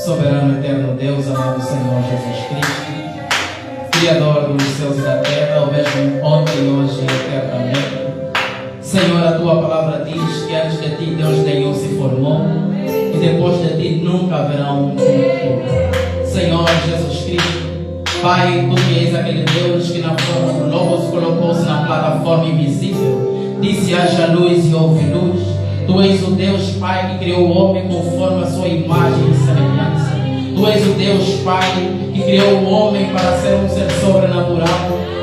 Soberano eterno Deus, amado Senhor Jesus Cristo, Criador dos céus e da terra, o mesmo ontem, hoje e eternamente. Senhor, a tua palavra diz que antes de ti Deus nenhum se formou e depois de ti nunca haverá um como tu. Senhor Jesus Cristo, Pai, tu que és aquele Deus que na forma do Logos colocou-se na plataforma invisível, disse haja luz e houve luz. Tu és o Deus, Pai, que criou o homem conforme a sua imagem e semelhança. Tu és o Deus, Pai, que criou o homem para ser um ser sobrenatural.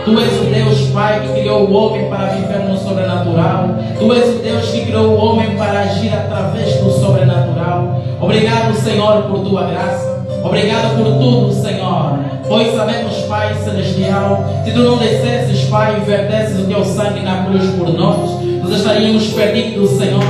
Tu és o Deus, Pai, que criou o homem para viver no sobrenatural. Tu és o Deus que criou o homem para agir através do sobrenatural. Obrigado, Senhor, por tua graça. Obrigado por tudo, Senhor. Pois sabemos, Pai Celestial, se tu não descesses, Pai, e vertesses o teu sangue na cruz por nós estaríamos perdidos, Senhor.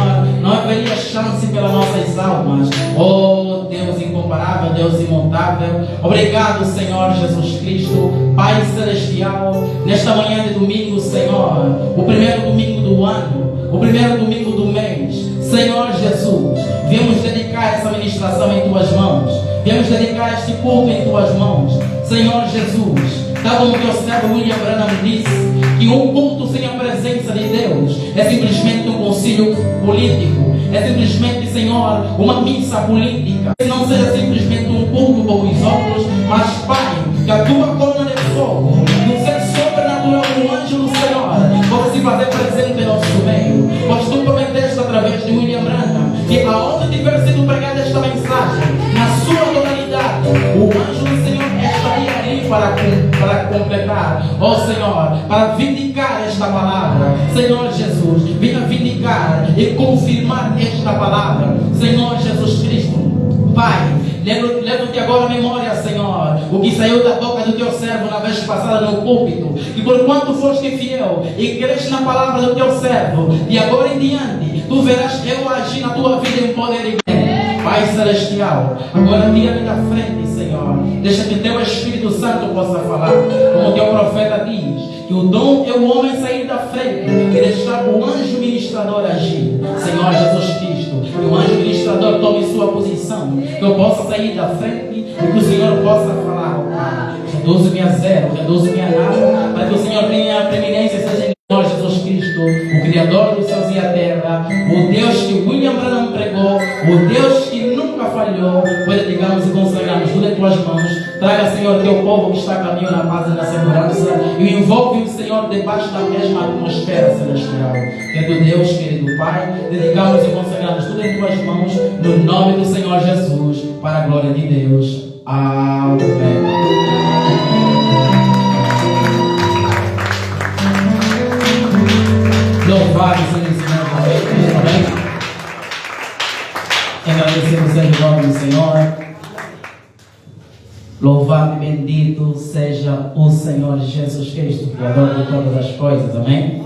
Não haveria chance pelas nossas almas. Oh, Deus incomparável, Deus imutável. Obrigado, Senhor Jesus Cristo, Pai Celestial. Nesta manhã de domingo, Senhor, o primeiro domingo do ano, o primeiro domingo do mês, Senhor Jesus, viemos dedicar essa ministração em Tuas mãos. Viemos dedicar este culto em Tuas mãos, Senhor Jesus. Tal como o teu servo William Branham disse, que um culto sem a presença de Deus é simplesmente um concílio político, é simplesmente, Senhor, uma missa política. Que não seja simplesmente um culto como os outros, mas, Pai, que a tua coluna de fogo, que o ser sobrenatural do anjo do Senhor possa se fazer presente em nosso meio. Pois tu prometeste através de William Branham que aonde tiver sido pregada esta mensagem, na sua totalidade, o anjo do Senhor estaria ali para completar, ó Senhor, para vindicar esta palavra. Senhor Jesus, venha vindicar e confirmar esta palavra, Senhor Jesus Cristo. Pai, leva-te agora a memória, Senhor, o que saiu da boca do teu servo na vez passada no púlpito, que por quanto foste fiel e creste na palavra do teu servo, de agora em diante, tu verás eu agir na tua vida em poder e bem. Pai Celestial, agora tira-me da frente, Senhor. Deixa que teu Espírito Santo possa falar, como o teu profeta diz, que o dom é o homem sair da frente e deixar o anjo ministrador agir. Senhor Jesus Cristo, que o anjo ministrador tome sua posição, que eu possa sair da frente e que o Senhor possa falar. Reduz-me a zero, reduz-me a nada, para que o Senhor tenha a preeminência, seja em Senhor Jesus Cristo, o Criador dos céus e a terra, o Deus que William Branham pregou, o Deus que nunca falhou. Pois digamos e consagramos tudo em tuas mãos. Traga, Senhor, teu povo que está a caminho na paz e na segurança, e envolve o Senhor debaixo da mesma atmosfera celestial. Querido Deus, querido Pai, dedicamos e consagramos tudo em tuas mãos, no nome do Senhor Jesus, para a glória de Deus. Amém. Louvado seja o Senhor, amém? Agradecemos em nome do Senhor. Louvado e bendito seja o Senhor Jesus Cristo, Criador de todas as coisas, amém?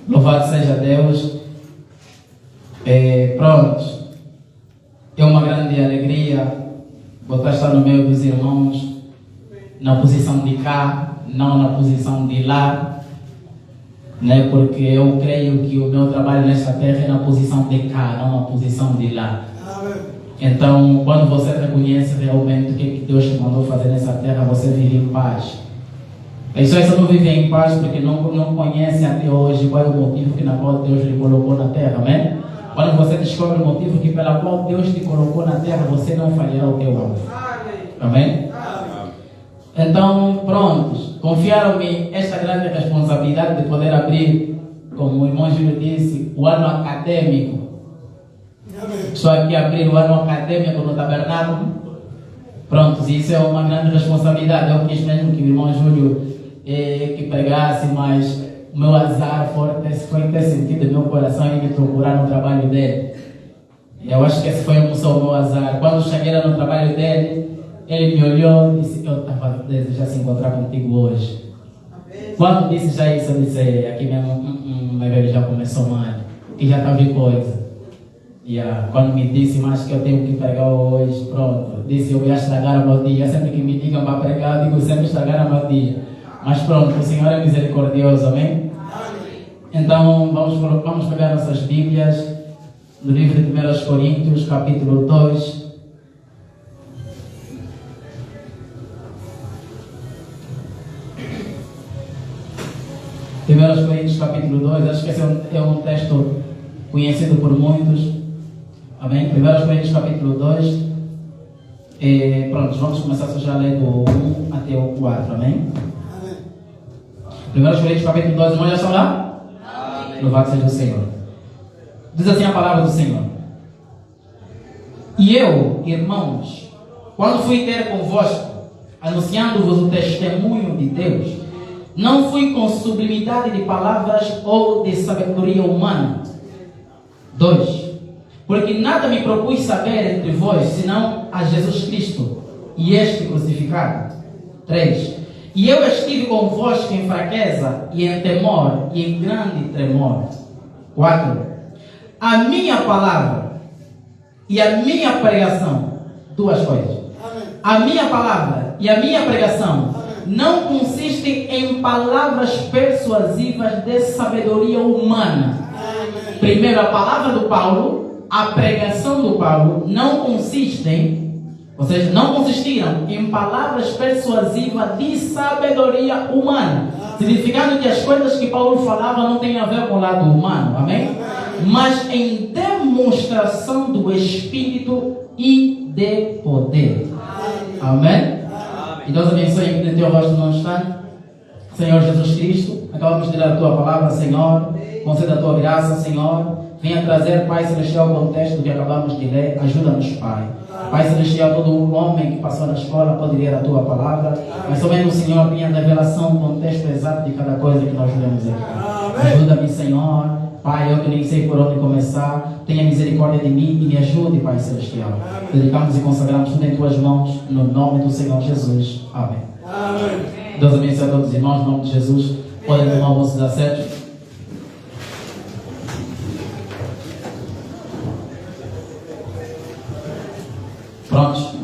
Louvado seja Deus. Pronto, é uma grande alegria voltar a estar no meio dos irmãos, na posição de cá, não na posição de lá. Né? Porque eu creio que o meu trabalho nesta terra é na posição de cá, não na posição de lá. Então, quando você reconhece realmente o que Deus te mandou fazer nessa terra, você vive em paz. As pessoas só não vivem em paz porque não conhecem até hoje qual é o motivo que na qual Deus lhe colocou na terra, amém? Quando você descobre o motivo que pela qual Deus te colocou na terra, você não falhará o teu alvo. Amém? Então, prontos, confiaram-me esta grande responsabilidade de poder abrir, como o irmão Júlio disse, o ano acadêmico. Estou aqui a abrir o ano acadêmico no tabernáculo. Prontos, isso é uma grande responsabilidade. Eu quis mesmo que o irmão Júlio que pregasse, mas o meu azar foi ter sentido no meu coração e me procurar no trabalho dele. Eu acho que esse foi só o meu azar. Quando cheguei no trabalho dele, ele me olhou e disse que eu estava desejando se encontrar contigo hoje. Quando disse já isso, eu disse, aqui mesmo, meu velho já começou mal, que já estava em coisa. Quando me disse, mas que eu tenho que pregar hoje, pronto, disse, eu ia estragar o meu dia. Sempre que me digam para pregar, eu digo, sempre estragar o meu dia. Mas pronto, o Senhor é misericordioso, amém? Então, vamos pegar nossas Bíblias, no livro de 1 Coríntios, capítulo 2. Primeiros Coríntios capítulo 2, acho que esse é um texto conhecido por muitos. Amém? Primeiros Coríntios capítulo 2. Pronto, vamos começar já a ler do 1 até o 4. Amém? Primeiros Coríntios capítulo 2, irmãos, já estão lá? Amém. Louvado seja o Senhor. Diz assim a palavra do Senhor. E eu, irmãos, quando fui ter convosco, anunciando-vos o testemunho de Deus, não fui com sublimidade de palavras ou de sabedoria humana. 2. porque nada me propus saber entre vós, senão a Jesus Cristo e este crucificado. 3. E eu estive convosco em fraqueza e em temor e em grande tremor. 4. A minha palavra e a minha pregação, duas coisas. A minha palavra e a minha pregação não consistem em palavras persuasivas de sabedoria humana. Primeiro, a palavra do Paulo, a pregação do Paulo não consistem, ou seja, não consistiram em palavras persuasivas de sabedoria humana, significando que as coisas que Paulo falava não têm a ver com o lado humano, amém? Mas em demonstração do Espírito e de poder. Amém? E Deus abençoe que teu rosto não está. Senhor Jesus Cristo, acabamos de ler a tua palavra, Senhor. Conceda a tua graça, Senhor. Venha trazer, Pai Celestial, o contexto que acabamos de ler. Ajuda-nos, Pai. Pai Celestial, todo homem que passou na escola pode ler a tua palavra. Mas somente o Senhor tenha revelação, o contexto exato de cada coisa que nós lemos aqui. Ajuda-me, Senhor. Pai, eu que nem sei por onde começar, tenha misericórdia de mim e me ajude, Pai Celestial. Dedicamos e consagramos tudo em tuas mãos, no nome do Senhor Jesus. Amém. Amém. Deus abençoe a todos os irmãos, no nome de Jesus. Podem tomar vossos assentos. Prontos,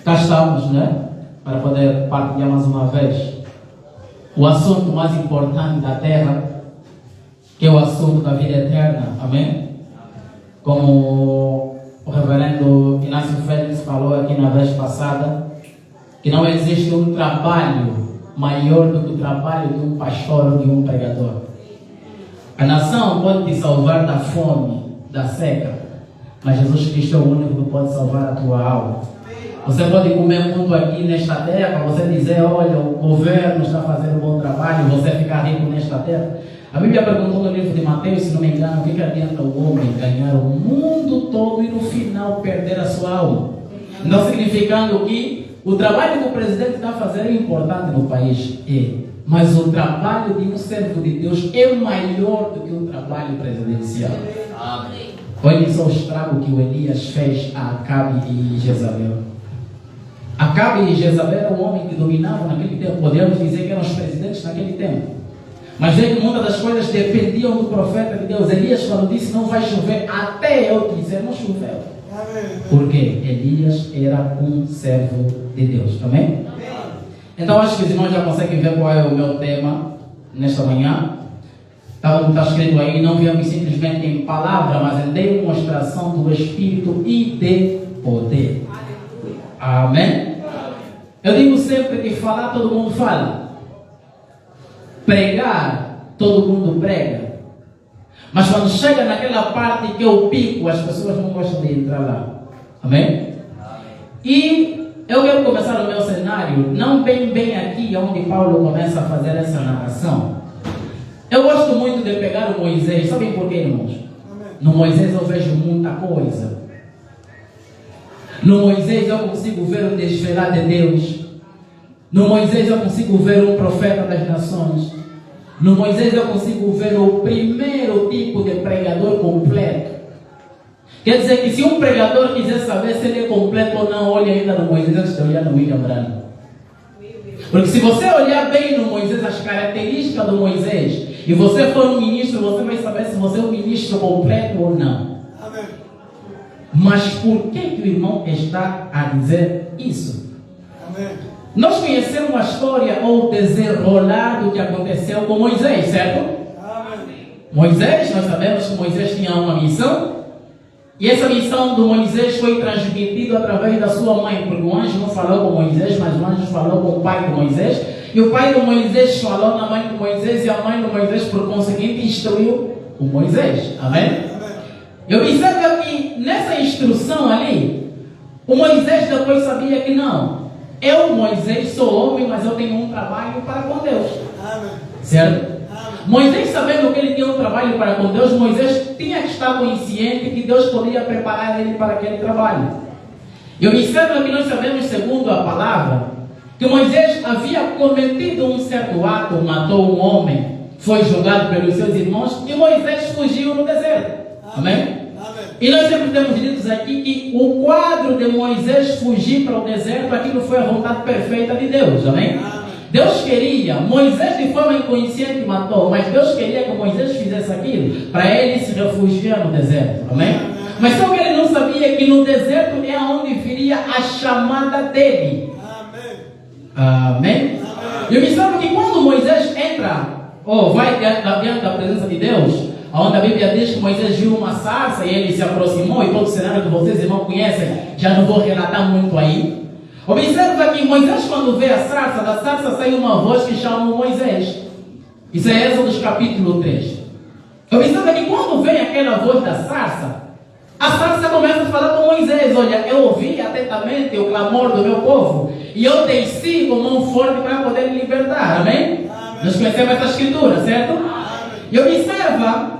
cá estamos, né? Para poder partilhar mais uma vez o assunto mais importante da terra, que é o assunto da vida eterna, amém? Como o reverendo Inácio Félix falou aqui na vez passada, que não existe um trabalho maior do que o trabalho de um pastor ou de um pregador. A nação pode te salvar da fome, da seca, mas Jesus Cristo é o único que pode salvar a tua alma. Você pode comer muito aqui nesta terra, você dizer, olha, o governo está fazendo um bom trabalho, você ficar rico nesta terra. A Bíblia perguntou no livro de Mateus, se não me engano, o que adianta o homem ganhar o mundo todo e no final perder a sua alma? Não significando que o trabalho que o presidente está fazendo é importante no país, mas o trabalho de um servo de Deus é maior do que o trabalho presidencial. Amém. Olhem só o estrago que o Elias fez a Acabe e Jezabel. Acabe e Jezabel eram um homem que dominavam naquele tempo, podemos dizer que eram os presidentes naquele tempo. Mas vê que muitas das coisas dependiam do profeta de Deus. Elias, quando disse não vai chover, até eu dizer, não choveu. Porque Elias era um servo de Deus. Amém? Então acho que os irmãos já conseguem ver qual é o meu tema nesta manhã. Está escrito aí, não viemos simplesmente em palavra, mas em demonstração do Espírito e de poder. Amém? Eu digo sempre que falar todo mundo fala. Pregar, todo mundo prega. Mas quando chega naquela parte que é o pico, as pessoas não gostam de entrar lá. Amém? E eu quero começar o meu cenário, não bem aqui, onde Paulo começa a fazer essa narração. Eu gosto muito de pegar o Moisés. Sabem por quê, irmãos? No Moisés eu vejo muita coisa. No Moisés eu consigo ver o desvelar de Deus. No Moisés eu consigo ver um profeta das nações. No Moisés eu consigo ver o primeiro tipo de pregador completo. Quer dizer que se um pregador quiser saber se ele é completo ou não, olha ainda no Moisés antes de olhar no William Branham. Porque se você olhar bem no Moisés, as características do Moisés, e você for um ministro, você vai saber se você é um ministro completo ou não. Amém. Mas por que o irmão está a dizer isso? Amém. Nós conhecemos a história ou o desenrolar do que aconteceu com Moisés, certo? Amém. Moisés, nós sabemos que Moisés tinha uma missão. E essa missão do Moisés foi transmitida através da sua mãe. Porque o anjo não falou com Moisés, mas o anjo falou com o pai de Moisés. E o pai de Moisés falou na mãe de Moisés. E a mãe de Moisés, por conseguinte, instruiu o Moisés. Amém? Eu observo que nessa instrução ali, o Moisés depois sabia que não. Eu, Moisés, sou homem, mas eu tenho um trabalho para com Deus. Amém. Certo? Amém. Moisés, sabendo que ele tinha um trabalho para com Deus, Moisés tinha que estar consciente que Deus poderia preparar ele para aquele trabalho. E observa que nós sabemos, segundo a palavra, que Moisés havia cometido um certo ato, matou um homem, foi julgado pelos seus irmãos, e Moisés fugiu no deserto. Amém? Amém. E nós sempre temos dito aqui que o quadro de Moisés fugir para o deserto, aquilo foi a vontade perfeita de Deus, amém? Deus queria, Moisés de forma inconsciente matou, mas Deus queria que Moisés fizesse aquilo, para ele se refugiar no deserto, amém? Mas só que ele não sabia que no deserto é onde viria a chamada dele. Amém? E observa que quando Moisés entra, ou vai diante da presença de Deus, onde a Bíblia diz que Moisés viu uma sarça e ele se aproximou, e todo o cenário que vocês irmãos conhecem, já não vou relatar muito aí. Observa que Moisés, quando vê a sarça, da sarça sai uma voz que chama Moisés. Isso é Êxodo capítulo 3. Observa que quando vem aquela voz da sarça, a sarça começa a falar com Moisés: olha, eu ouvi atentamente o clamor do meu povo, e eu desci com mão forte para poder me libertar, amém? Nós conhecemos essa escritura, certo? E observa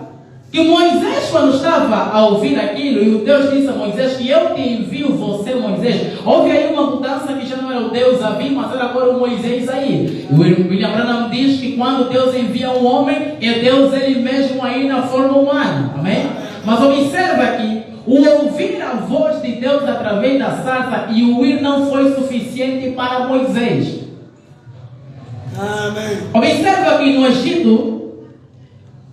que Moisés, quando estava a ouvir aquilo, e o Deus disse a Moisés que eu te envio você, Moisés, houve aí uma mudança que já não era o Deus a vir, mas era agora o Moisés aí. E o William Branham diz que quando Deus envia um homem, é Deus ele mesmo aí na forma humana, amém? Mas observa que o ouvir a voz de Deus através da sarça e o ir não foi suficiente para Moisés. Amém. Observa que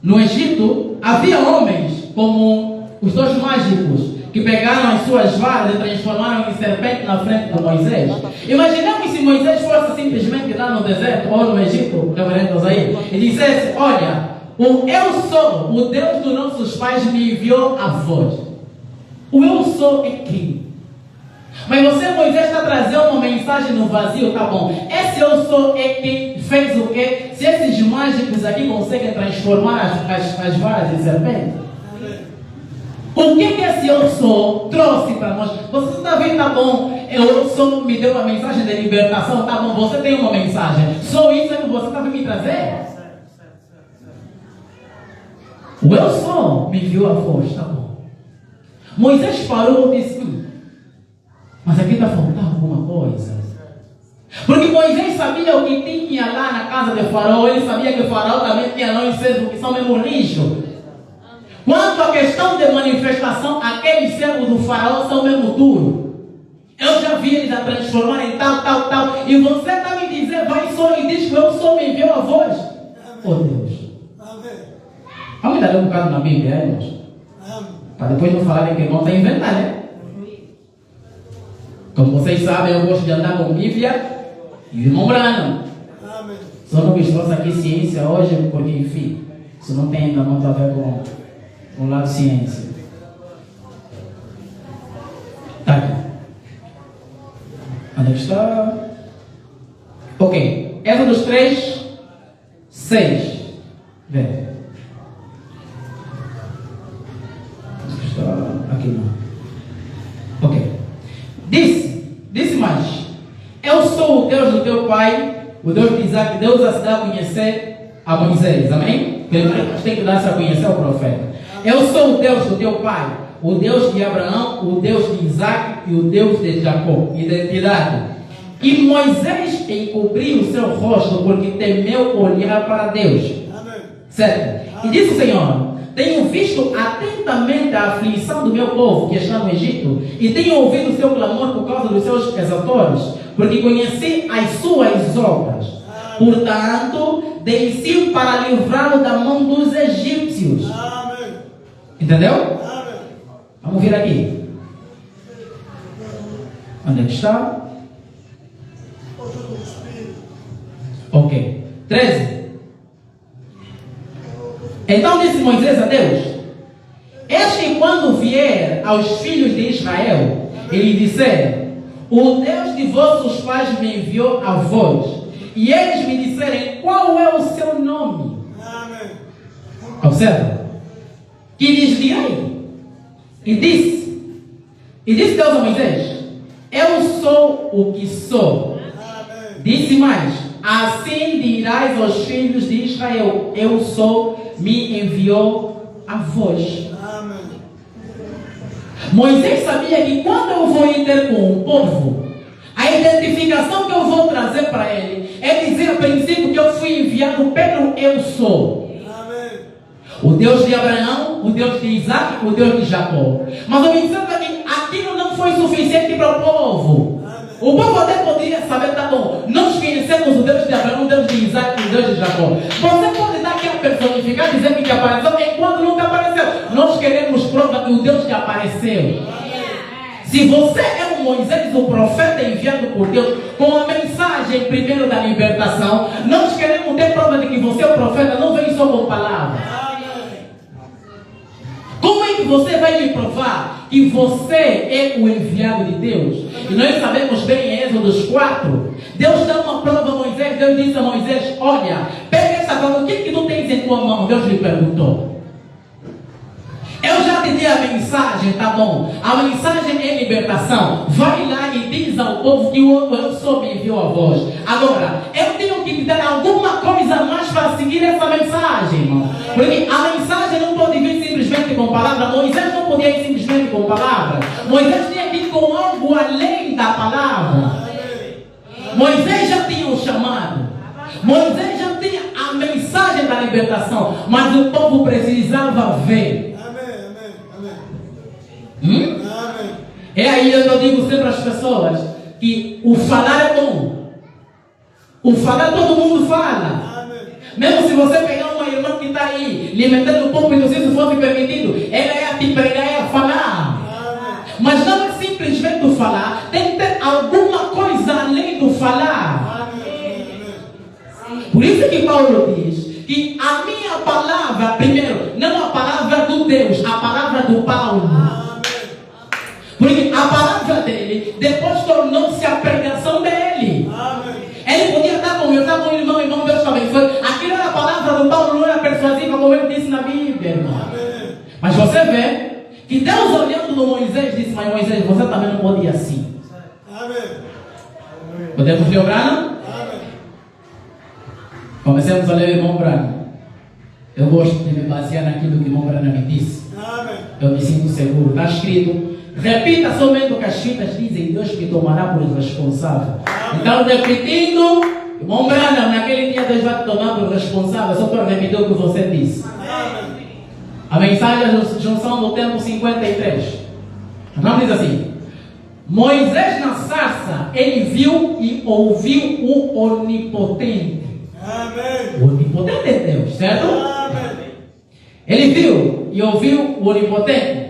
no Egito, havia homens como os dois mágicos que pegaram as suas varas e transformaram em serpente na frente de Moisés. Imaginemos se Moisés fosse simplesmente lá no deserto ou no Egito, reverendos aí, e dissesse: olha, o eu sou, o Deus dos nossos pais me enviou a voz. O eu sou é quem? Mas você, Moisés, está trazendo uma mensagem no vazio, tá bom? Esse eu sou é quem fez o quê? Se esses mágicos aqui conseguem transformar as varas em serpente, o que esse eu sou trouxe para nós? Você está vendo, tá bom? Eu sou me deu uma mensagem de libertação, tá bom? Você tem uma mensagem. Só isso é que você está vindo me trazer? O eu sou me enviou a voz, tá bom? Moisés parou e disse: mas aqui está faltando alguma coisa. Porque Moisés sabia o que tinha lá na casa de Faraó. Ele sabia que Faraó também tinha lá os servos que são mesmo lixo. Quanto à questão de manifestação, aqueles servos do Faraó são mesmo duros. Eu já vi eles a transformar em tal. E você está me dizendo, vai só e diz que eu sou, me enviou a voz. Oh Deus. Vamos dar um bocado na Bíblia, irmãos? Para depois não falarem que irmão está inventando, né? Como vocês sabem, eu gosto de andar com Bíblia e o irmão Branham. Só não me trouxe aqui ciência hoje, porque enfim, isso não tem ainda muito a ver com o lado ciência. Tá aqui. Onde está? Ok. Êxodo 3, 6. Vê. Aqui não. Ok. Disse mais: eu sou o Deus do teu pai, o Deus de Isaac. Deus a se dá a conhecer a Moisés, amém? Primeiro tem que dar-se a conhecer ao profeta. Eu sou o Deus do teu pai, o Deus de Abraão, o Deus de Isaac e o Deus de Jacó. Identidade. E Moisés encobriu o seu rosto porque temeu olhar para Deus. Amém. Certo? E disse o Senhor: tenho visto atentamente a aflição do meu povo que está no Egito, e tenho ouvido o seu clamor por causa dos seus exatores, porque conheci as suas obras. Portanto, desci para livrá-lo da mão dos egípcios. Amém. Entendeu? Amém. Vamos vir aqui. Onde é que está? Ok. 13. Então disse Moisés a Deus: eis que quando vier aos filhos de Israel, ele disser: o Deus de vossos pais me enviou a vós, e eles me disserem: qual é o seu nome? Amém. Observa. Que lhes direi? E disse Deus a Moisés: eu sou o que sou. Amém. Disse mais: assim dirás aos filhos de Israel: eu sou, me enviou a vós. Amém. Moisés sabia que quando eu vou ter com o povo, a identificação que eu vou trazer para ele é dizer a princípio que eu fui enviado pelo eu sou. Amém. O Deus de Abraão, o Deus de Isaac, o Deus de Jacó. Mas observa que aquilo não foi suficiente para o povo. O povo até poderia saber, tá bom, nós conhecemos o Deus de Abraão, o Deus de Isaac e o Deus de Jacó. Você pode dar aqui a personificar, dizer que apareceu, enquanto nunca apareceu. Nós queremos prova que o Deus que apareceu. Se você é o Moisés, o profeta enviado por Deus, com a mensagem primeiro da libertação, nós queremos ter prova de que você é o profeta, não vem só com palavras. Como é que você vai me provar que você é o enviado de Deus? E nós sabemos bem em Êxodo 4, Deus dá uma prova a Moisés. Deus disse a Moisés: olha, pega essa prova, o que tu tens em tua mão? Deus lhe perguntou. Eu já te dei a mensagem, tá bom? A mensagem é libertação. Vai lá e diz ao povo que eu só me enviou a voz. Agora, eu tenho que te dar alguma coisa mais para seguir essa mensagem, irmão. Porque a mensagem não pode vir simplesmente com palavras. Moisés não podia ir simplesmente com palavras. Moisés tinha que ir com algo além da palavra. Moisés já tinha o chamado. Moisés já tinha a mensagem da libertação. Mas o povo precisava ver. É aí que eu digo sempre às pessoas que o falar é bom. O falar todo mundo fala. Mesmo se você pegar uma irmã que está aí lhe metendo o púlpito, se isso fosse permitido, ela ia te pregar, ia falar. Mas não é simplesmente o falar, tem que ter alguma coisa além do falar. Por isso que Paulo diz que a minha palavra, primeiro, não a palavra do Deus, a palavra do Paulo. Porque a palavra dele depois tornou-se a pregação dele. Ele podia estar conversando com o irmão, Deus te abençoe. Aquilo era a palavra do Paulo, não era persuasiva, como ele disse na Bíblia, irmão. Mas você vê que Deus olhando no Moisés disse: mas Moisés, você também não pode ir assim. Podemos ver o Brano? Comecemos a ler o irmão Brano. Eu gosto de me basear naquilo que o irmão Brano me disse. Eu me sinto seguro. Está escrito: repita somente o que as fitas dizem, Deus me tomará por responsável. Então, repetindo, irmão Branham, naquele dia Deus vai te tomar por responsável, só para repetir o que você disse. A mensagem da junção do tempo 53. Não diz assim: Moisés na sarça, ele viu e ouviu o onipotente. O onipotente é Deus, certo? Ele viu e ouviu o onipotente.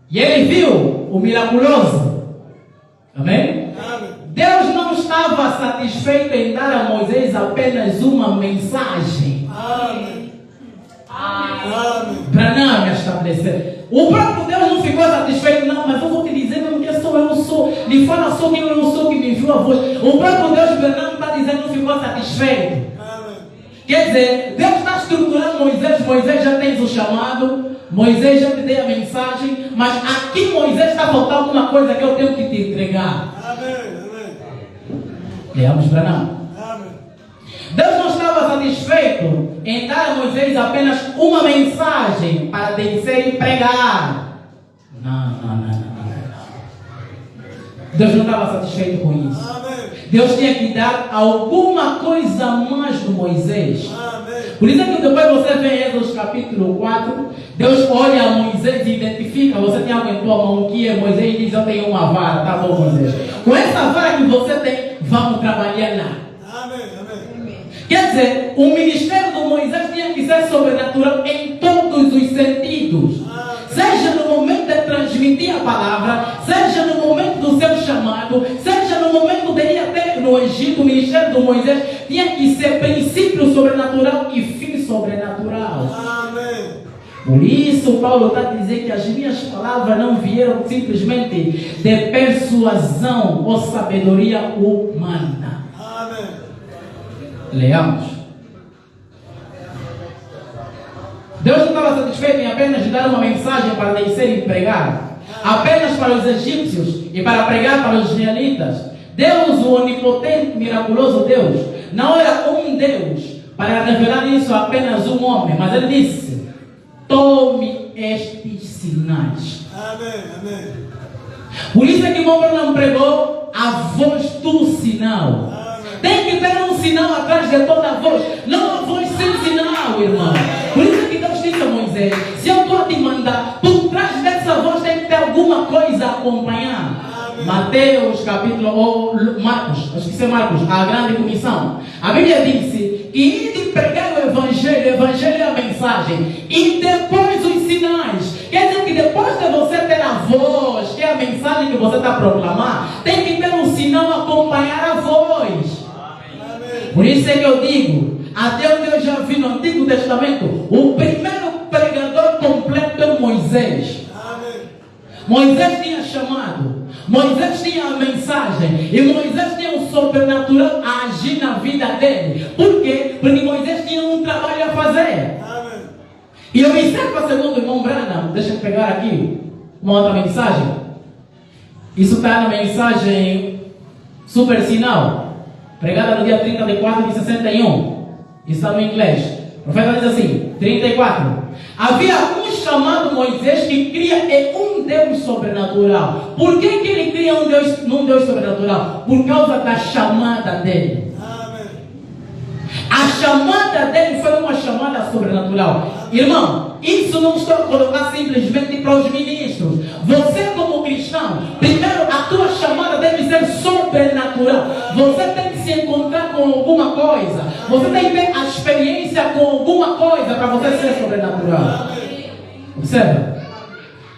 E ele viu o miraculoso. Amém? Deus não estava satisfeito em dar a Moisés apenas uma mensagem. Para não me estabelecer. O próprio Deus não ficou satisfeito. Não, mas eu vou te dizer que eu sou. Lhe fala só que eu sou que me enviou a voz. O próprio Deus não está dizendo que não ficou satisfeito. Quer dizer, Deus está estruturando Moisés. Moisés já tem o chamado. Moisés já te dei a mensagem, mas aqui Moisés está faltando alguma coisa que eu tenho que te entregar. Leamos para não. Deus não estava satisfeito em dar a Moisés apenas uma mensagem para descer e pregar. Não. Deus não estava satisfeito com isso. Deus tinha que dar alguma coisa mais do Moisés. Por isso é que depois você vê em Êxodo capítulo 4, Deus olha a Moisés e identifica: você tem algo em tua mão, que é Moisés, e diz: eu tenho uma vara, tá bom, Moisés? Com essa vara que você tem, vamos trabalhar lá. Quer dizer, o ministério do Moisés tinha que ser sobrenatural em todos os sentidos. Seja no momento de transmitir a palavra, seja no momento do seu chamado, seja no momento de ir até no Egito. O ministério do Moisés tinha que ser princípio sobrenatural e fim sobrenatural. Por isso Paulo está a dizer que as minhas palavras não vieram simplesmente de persuasão ou sabedoria humana. Leamos. Deus não estava satisfeito em apenas dar uma mensagem para descer e pregar, apenas para os egípcios e para pregar para os israelitas. Deus, o onipotente, miraculoso Deus, não era um Deus para revelar isso a apenas um homem, mas ele disse: tome estes sinais. Por isso é que o homem não pregou a voz do sinal. Tem que ter um sinal atrás de toda a voz, não a voz sem sinal, irmão. Por isso é que Deus disse a Moisés: Moisés, se eu estou a te mandar, por trás dessa voz tem que ter alguma coisa a acompanhar. Mateus capítulo, ou Marcos, acho que é Marcos, a grande comissão. A Bíblia disse que ide pregar o evangelho é a mensagem, e depois os sinais. Quer dizer que depois de você ter a voz, que é a mensagem que você está a proclamar, tem que ter um sinal a acompanhar a voz. Por isso é que eu digo, até onde eu já vi no Antigo Testamento, o primeiro pregador completo é Moisés. Moisés tinha chamado, Moisés tinha a mensagem, e Moisés tinha o sobrenatural a agir na vida dele. Por quê? Porque Moisés tinha um trabalho a fazer. E eu observo, segundo o irmão Branham, deixa eu pegar aqui uma outra mensagem. Isso está na mensagem Super Sinal, pregada no dia 30 de 4 de 61. Isso está no inglês. O profeta diz assim, 34. Havia um chamado Moisés que cria em um Deus sobrenatural. Por que ele cria num Deus sobrenatural? Por causa da chamada dele. A chamada dele foi uma chamada sobrenatural. Irmão, isso não estou a colocar simplesmente para os ministros. Você como cristão, primeiro a tua chamada deve ser sobrenatural. Você tem que se encontrar com alguma coisa. Você tem que ter a experiência com alguma coisa para você ser sobrenatural. Observa.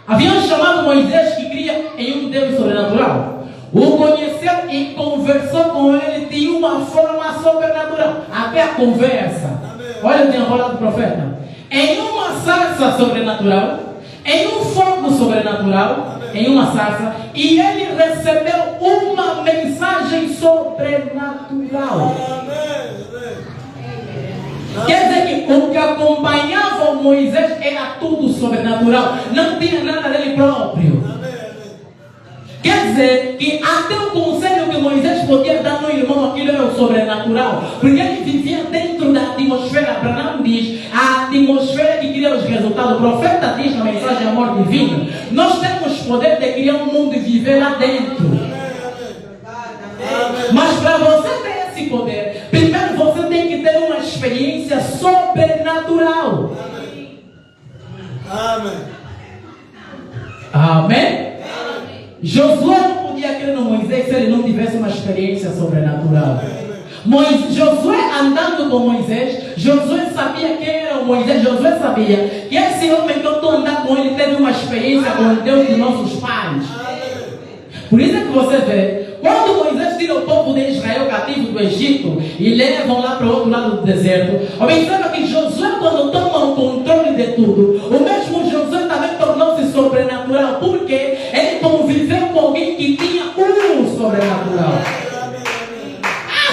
Havia um chamado Moisés que cria em um Deus sobrenatural. O conheceu e conversou com ele de uma forma sobrenatural. Até a conversa. Olha o desenrolar do profeta. Em uma sarça sobrenatural, em um fogo sobrenatural, em uma sarça, e ele recebeu uma mensagem sobrenatural. Quer dizer que o que acompanhava o Moisés era tudo sobrenatural, não tinha nada dele próprio. Quer dizer que até o conselho que Moisés podia dar no irmão, aquilo era o sobrenatural, porque ele vivia dentro da atmosfera. Branham diz, a atmosfera que cria os resultados. O profeta diz na mensagem Amor Divino, nós temos poder de criar um mundo e viver lá dentro. Mas para você ter esse poder, primeiro você tem que ter uma experiência sobrenatural. Amém. Amém. Josué não podia crer no Moisés se ele não tivesse uma experiência sobrenatural. Josué andando com Moisés, Josué sabia quem era o Moisés. Josué sabia que esse homem que eu estou andando com ele teve uma experiência com o Deus dos nossos pais. Por isso é que você vê, quando Moisés tira o povo de Israel cativo do Egito e levam lá para o outro lado do deserto, observa que Josué, quando toma o controle de tudo, o mesmo Josué também tornou-se sobrenatural, porque ele conviveu com alguém que tinha um sobrenatural.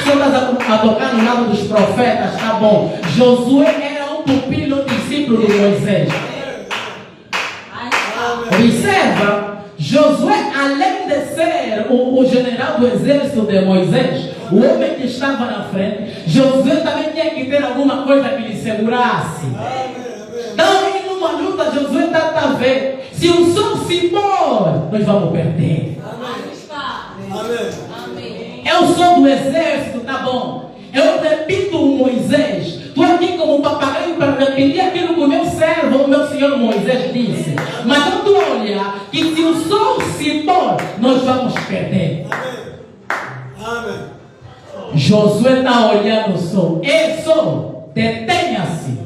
Se eu estás a tocar no lado dos profetas, tá bom. Josué era um pupilo discípulo de Moisés. Observa, Josué, além de ser o general do exército de Moisés, o homem que estava na frente, Josué também tinha que ter alguma coisa que lhe segurasse. Então, aí numa luta, Josué está a ver, se o sol se pôr, nós vamos perder. É o som do exército, tá bom. Eu repito o Moisés. Estou aqui como um papagaio para repetir aquilo que o meu servo, o meu senhor Moisés disse. Mas eu estou a olhar que se o sol se pôr, nós vamos perder. Amém. Josué está olhando o sol. Ei, sol, detenha-se.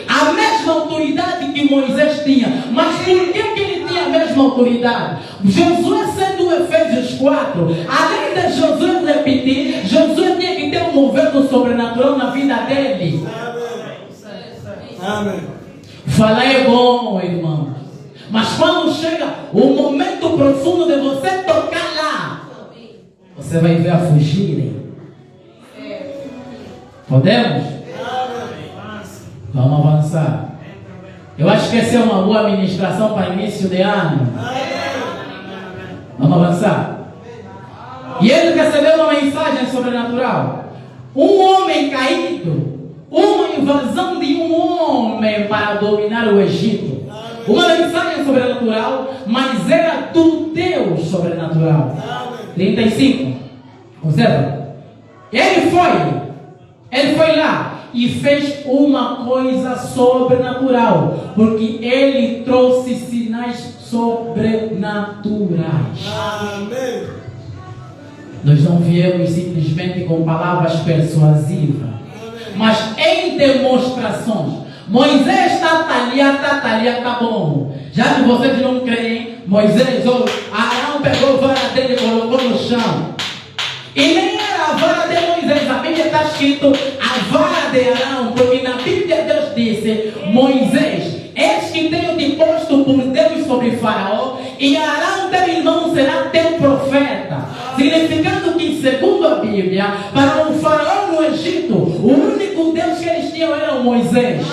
A mesma autoridade que Moisés tinha. Mas por que ele tinha a mesma autoridade? Josué, sendo Efésios 4, além de Josué repetir, Josué tinha que ter um mover do sobrenatural na vida dele. Amém. Falar é bom, irmão. Mas quando chega o momento profundo de você tocar lá, você vai ver a fugirem. Podemos? Vamos avançar. Eu acho que essa é uma boa administração para início de ano. Vamos avançar. E ele recebeu uma mensagem sobrenatural. Um homem caído, uma invasão de um homem para dominar o Egito. Uma mensagem sobrenatural, mas era do Deus sobrenatural. 35. Observa. Ele foi lá. e fez uma coisa sobrenatural, porque ele trouxe sinais sobrenaturais. Amém. Nós não viemos simplesmente com palavras persuasivas, mas em demonstrações. Moisés está bom. Já que vocês não creem, Moisés, Arão pegou a vara dele e colocou no chão. E nem era a vara de Moisés, a Bíblia está escrito a vara de Arão, porque na Bíblia Deus disse: Moisés, eis que tenho te posto por Deus sobre Faraó, e Arão teu irmão será teu profeta. Significando que, segundo a Bíblia, para o Faraó no Egito, o único Deus que eles tinham era o Moisés.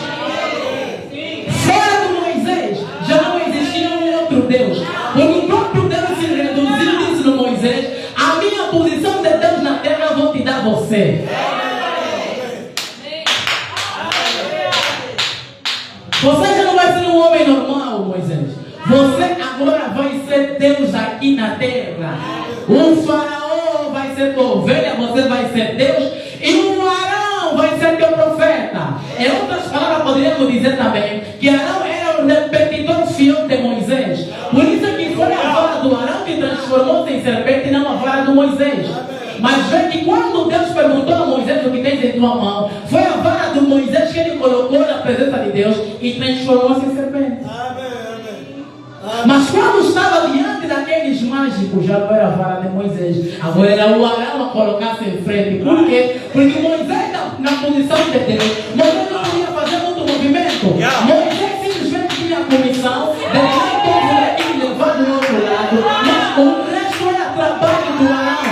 Fora do Moisés, já não existia um outro Deus. Porque o próprio Deus se reduziu e disse no Moisés: a minha posição de Deus na terra eu vou te dar você. Você já não vai ser um homem normal, Moisés. Você agora vai ser Deus aqui na terra. O Faraó vai ser tua ovelha, você vai ser Deus. E o Arão vai ser teu profeta. Em outras palavras, poderíamos dizer também que Arão era o repetidor fiel de Moisés. Por isso que foi a vara do Arão que transformou-se em serpente e não a vara do Moisés. Mas vê que quando Deus perguntou a Moisés o que tens em tua mão, foi a vara do Moisés que ele colocou na presença de Deus e transformou-se em serpente. Mas quando estava diante daqueles mágicos, já não era a vara de Moisés, agora era o Arão a colocar-se em frente. Por quê? Porque Moisés, na posição de Deus, Moisés não podia fazer muito movimento. Moisés simplesmente tinha a comissão de levar o povo daqui e levar do outro lado. Mas o resto era trabalho do Arão.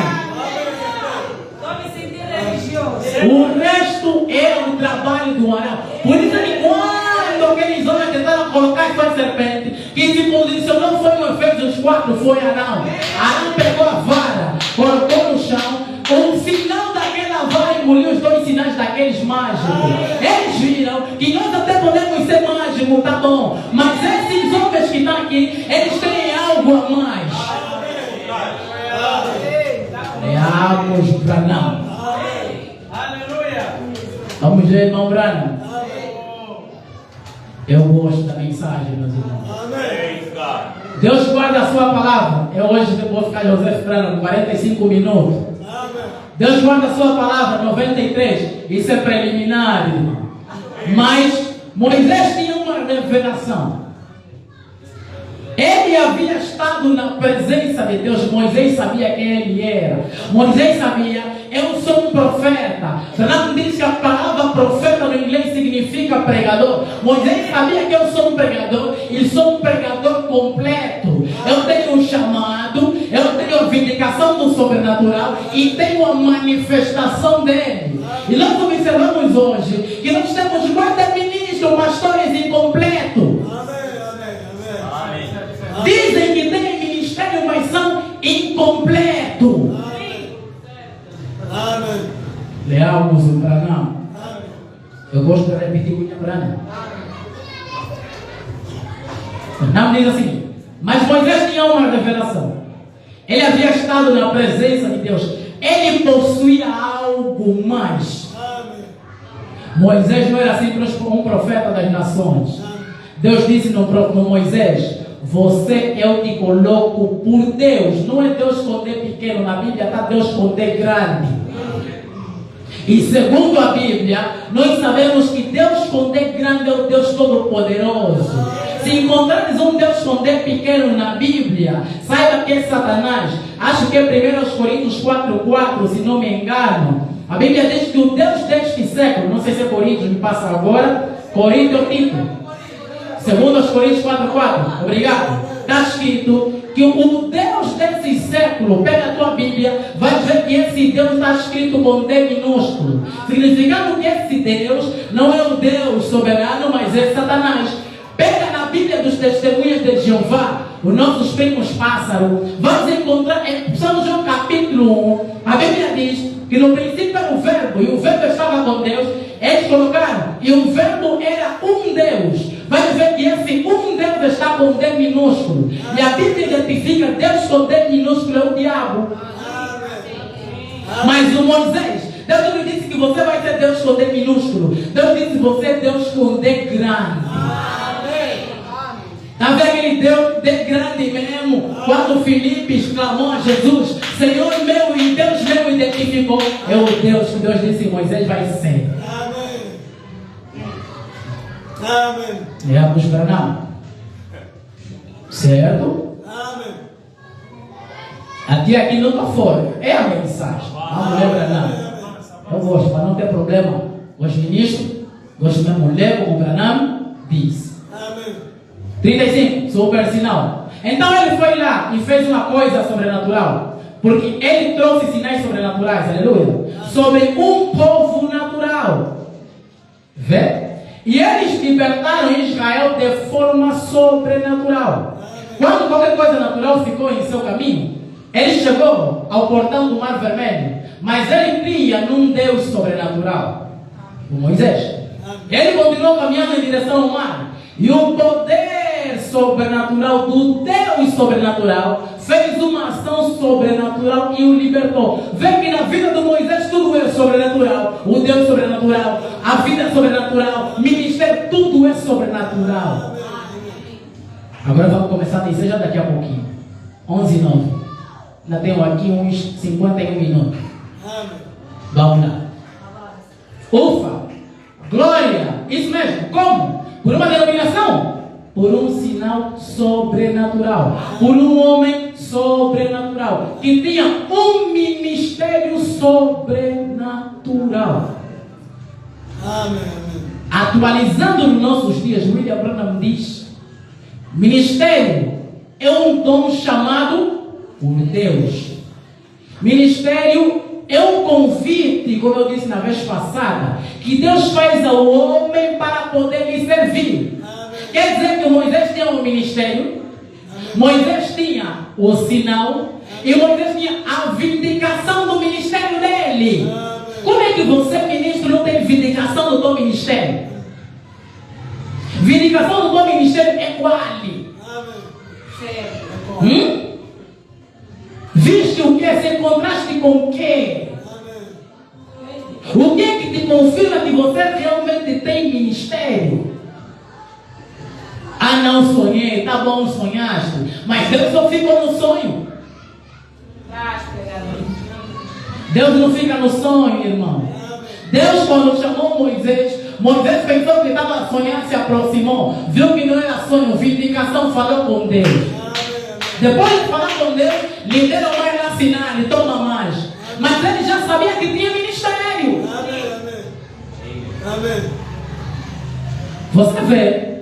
O resto era o trabalho do Arão. Por isso que quando aqueles homens tentaram colocar essa serpente, que se posicionou foi no Efésios 4, foi Arão. Arão pegou a vara, colocou no chão. O sinal daquela vara engoliu os dois sinais daqueles mágicos. Eles viram que nós até podemos ser mágicos, tá bom, mas esses homens que estão aqui, eles têm algo a mais. Leamos para não. Vamos ler, irmão Brano. Eu gosto da mensagem, meus irmãos. Deus guarda a sua palavra. Eu hoje vou ficar José Brano 45 minutos. Deus guarda a sua palavra 93. Isso é preliminar, irmão. Mas Moisés tinha uma revelação. Ele havia estado na presença de Deus. Moisés sabia quem ele era. Moisés sabia: eu sou um profeta. Não diz que a palavra profeta no inglês significa pregador. Moisés sabia que eu sou um pregador. E sou um pregador completo. Eu tenho um chamado. Eu tenho a vindicação do sobrenatural. E tenho a manifestação dele. E nós observamos hoje que nós temos guarda-ministros, pastores incompletos. Dizem que têm ministério, mas são incompletos. Leamos o Branham. Eu gosto de repetir muito o Branham. Não diz assim: mas Moisés tinha uma revelação. Ele havia estado na presença de Deus. Ele possuía algo mais. Moisés não era simplesmente um profeta das nações. Deus disse no Moisés: você, eu te coloco por Deus. Não é Deus com D pequeno. Na Bíblia está Deus com D grande. E segundo a Bíblia, nós sabemos que Deus com D grande é o Deus Todo-Poderoso. Se encontrares um Deus com D pequeno na Bíblia, saiba que é Satanás. Acho que é 1 Coríntios 4:4, se não me engano. A Bíblia diz que o Deus deste século, não sei se é Coríntios, me passa agora, Coríntios ou Tito. 2 Coríntios 4:4, obrigado. Está escrito que o Deus desse século, pega a tua Bíblia, vai ver que esse Deus está escrito com D minúsculo. Significando que esse Deus não é o Deus soberano, mas é Satanás. Pega na Bíblia dos Testemunhas de Jeová, os nossos primos pássaros, vamos encontrar em São João capítulo 1, a Bíblia diz que no princípio era o verbo, e o verbo estava com Deus. Eles colocaram, e o verbo era um Deus. Vai ver que esse um Deus está com D minúsculo. E a Bíblia identifica Deus com D minúsculo é o diabo. Mas o Moisés, Deus lhe disse que você vai ser Deus com D minúsculo. Deus disse: você é Deus com D grande. Está vendo aquele Deus de grande mesmo? Quando Filipe exclamou a Jesus: Senhor meu e Deus meu, identificou. É o Deus que Deus disse: Moisés vai ser. Amém. É a Branham. Certo? Amém. Aqui não está fora. É a mensagem. A mulher Branham. Eu gosto, mas não tem problema. Os ministros, gosto da mulher, como o Branham diz. Amém. 35, super sinal. Então ele foi lá e fez uma coisa sobrenatural. Porque ele trouxe sinais sobrenaturais, aleluia, sobre um povo natural. Vê? E eles libertaram Israel de forma sobrenatural. Quando qualquer coisa natural ficou em seu caminho, ele chegou ao portão do Mar Vermelho, mas ele cria num Deus sobrenatural, o Moisés. Ele continuou caminhando em direção ao mar. E o poder sobrenatural do Deus sobrenatural fez uma ação sobrenatural e o libertou. Vê que na vida do Moisés tudo é sobrenatural. O Deus sobrenatural, a vida é sobrenatural, o ministério, tudo é sobrenatural. Agora vamos começar a dizer já daqui a pouquinho. 11:09. Ainda tenho aqui uns 51 minutos. Vamos lá. Ufa! Glória! Isso mesmo. Como? Por uma denominação? Por um sinal sobrenatural. Por um homem sobrenatural. Que tinha um ministério sobrenatural. Amém. Atualizando nos nossos dias, William Branham diz: ministério é um dom chamado por Deus. Ministério é um convite, como eu disse na vez passada, que Deus faz ao homem para poder lhe servir. Amém. Quer dizer que Moisés tinha um ministério. Amém. Moisés tinha o sinal. Amém. E Moisés tinha a vindicação do ministério dele. Amém. Como é que você, ministro, não tem vindicação do teu ministério? Vindicação do teu ministério é qual? Viste o que? Se encontraste com o que? O que é que te confirma que você realmente tem ministério? Ah, não sonhei. Tá bom, sonhaste. Mas Deus só ficou no sonho. Deus não fica no sonho, irmão. Deus, quando chamou Moisés, Moisés pensou que estava sonhando, se aproximou, viu que não era sonho, vindicação, falou com Deus. Depois de falar com Deus, lhe deram mais assinar, lhe toma mais. Mas ele já sabia que tinha ministério. Amém. Você vê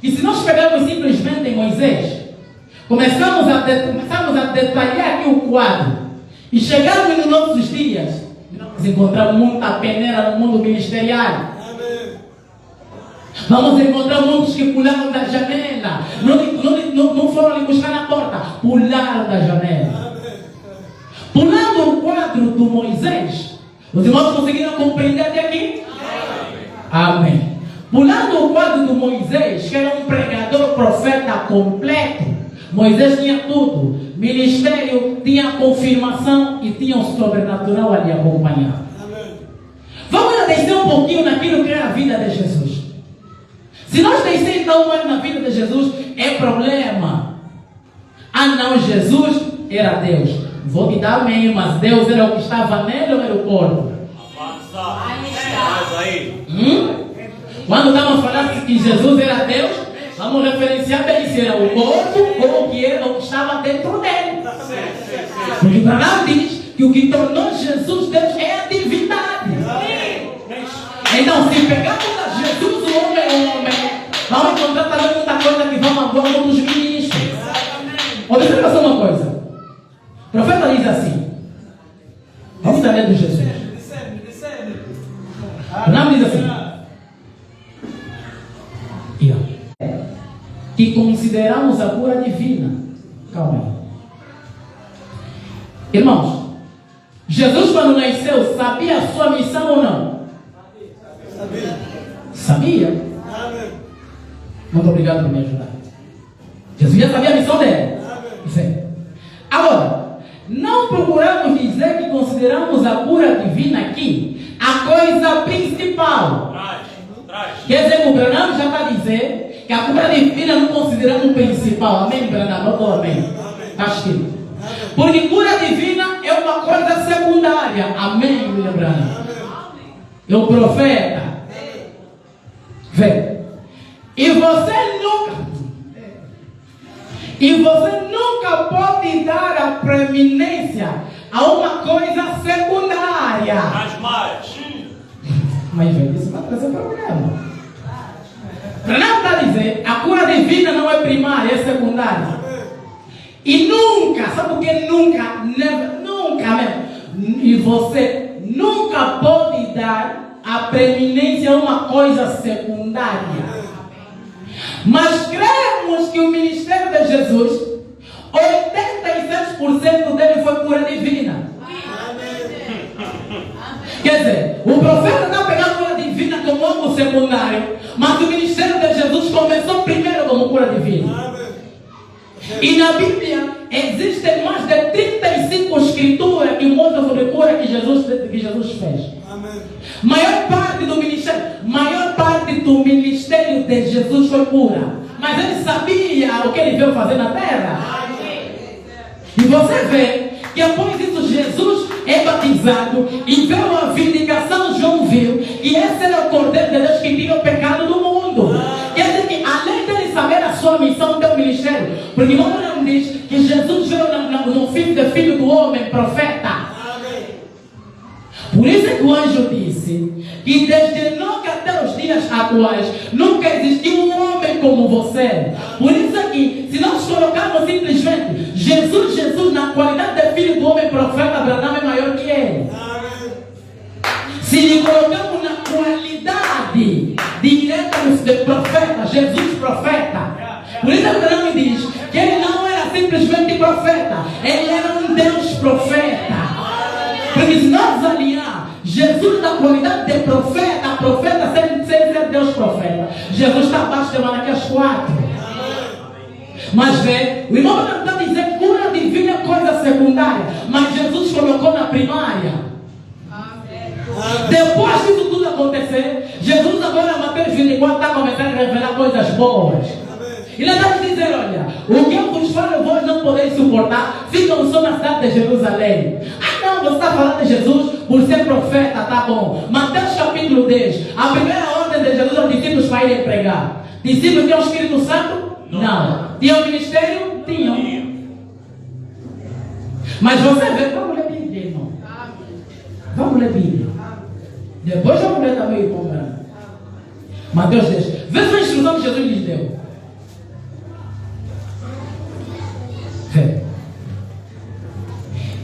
que se nós pegarmos simplesmente em Moisés, começamos a detalhar aqui o quadro e chegarmos nos nossos dias, nós encontramos muita peneira no mundo ministerial. Vamos encontrar muitos que pularam da janela. Não foram ali buscar na porta. Pularam da janela. Pulando o quadro do Moisés. Os irmãos conseguiram compreender até aqui? Amém. Pulando o quadro do Moisés, que era um pregador, profeta completo. Moisés tinha tudo. Ministério, tinha confirmação e tinha o sobrenatural ali acompanhado. Vamos descer um pouquinho naquilo que era a vida de Jesus. Se nós descer então mais na vida de Jesus, é problema. Ah não, Jesus era Deus. Vou te dar meio, mas Deus era o que estava nele ou era o corpo? Quando estamos falando que Jesus era Deus, vamos referenciar bem se era o corpo ou o que era o que estava dentro dele. Porque Branham diz que o que tornou Jesus Deus é a divindade. Então, se pegarmos a Jesus, o homem, vamos encontrar também muita coisa que vamos agora com os ministros. Observa só uma coisa. O profeta diz assim. Vamos estar lendo Jesus. Branham diz assim. Que consideramos a cura divina. Calma aí. Irmãos, Jesus quando nasceu, sabia a sua missão ou não? Sabia? Muito obrigado por me ajudar. Jesus já sabia a missão dele. Agora, não procuramos dizer que consideramos a cura divina aqui a coisa principal. Quer dizer, o Branham já está a dizer que a cura divina não consideramos o principal. Amém, Branham? Ou amém? Está escrito. Porque cura divina é uma coisa secundária. Amém, Branham? É o profeta. Vê. E você nunca pode dar a preeminência a uma coisa secundária. Mas velho, isso vai trazer problema. Não está a dizer, a cura divina não é primária, é secundária. E nunca, sabe o que é nunca? Nunca mesmo. E você nunca pode dar a preeminência a uma coisa secundária. Mas cremos que o ministério de Jesus, 86% dele foi cura divina. Quer dizer, o profeta está pegando a cura divina como algo secundário, mas o ministério de Jesus começou primeiro como cura divina. E na Bíblia existem mais de 35 escrituras que mostram sobre a cura que Jesus fez. Maior parte do ministério de Jesus foi cura. Mas ele sabia o que ele veio fazer na terra. E você vê que após isso Jesus é batizado e veio a vindicação. João viu que esse era o Cordeiro de Deus que tira o pecado do mundo. Quer dizer que além dele saber a sua missão, teu ministério, porque o não diz que Jesus veio no filho de filho do homem, profeta. Por isso é que o anjo disse que desde nunca até os dias atuais nunca existiu um homem como você. Por isso é que se nós colocarmos simplesmente Jesus na qualidade de filho do homem profeta, Branham é maior que ele. Se lhe colocamos na qualidade direta de profeta, Jesus profeta. Por isso é que Branham diz que ele não era simplesmente profeta, ele era um Deus profeta. Porque se nós alinhar Jesus na qualidade de profeta sem ser Deus profeta, Jesus está abaixo de Malaquias 4. Mas vê, o irmão não está dizendo cura divina é coisa secundária, mas Jesus colocou na primária. Depois disso tudo acontecer, Jesus agora, Mateus 24, está começando a revelar coisas boas. Ele está a dizer, olha, o que eu vos falo, vós não podeis suportar, ficam só na cidade de Jerusalém. Não, você está falando de Jesus por ser profeta, tá bom. Mateus capítulo 10, a primeira ordem de Jesus aos discípulos para irem pregar. Discípulos tinham o Espírito Santo? Não. Tinham ministério? Tinham. Mas você vê, vamos ler Bíblia, irmão. Vamos ler Bíblia. Depois vamos ler também o irmão. Mateus 10. Vê a instrução que Jesus lhes deu.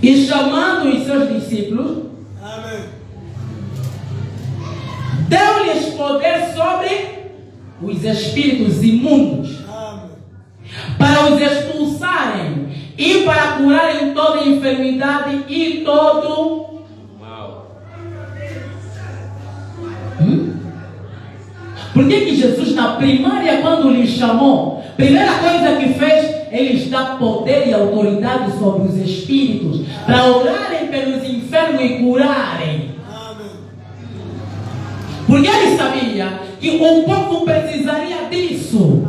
E chamando os seus discípulos, deu-lhes poder sobre os espíritos imundos, para os expulsarem e para curarem toda enfermidade e todo Por que Jesus na primária, quando lhes chamou, primeira coisa que fez, ele lhes dá poder e autoridade sobre os espíritos para orarem pelos enfermos e curarem? Porque ele sabia que o povo precisaria disso.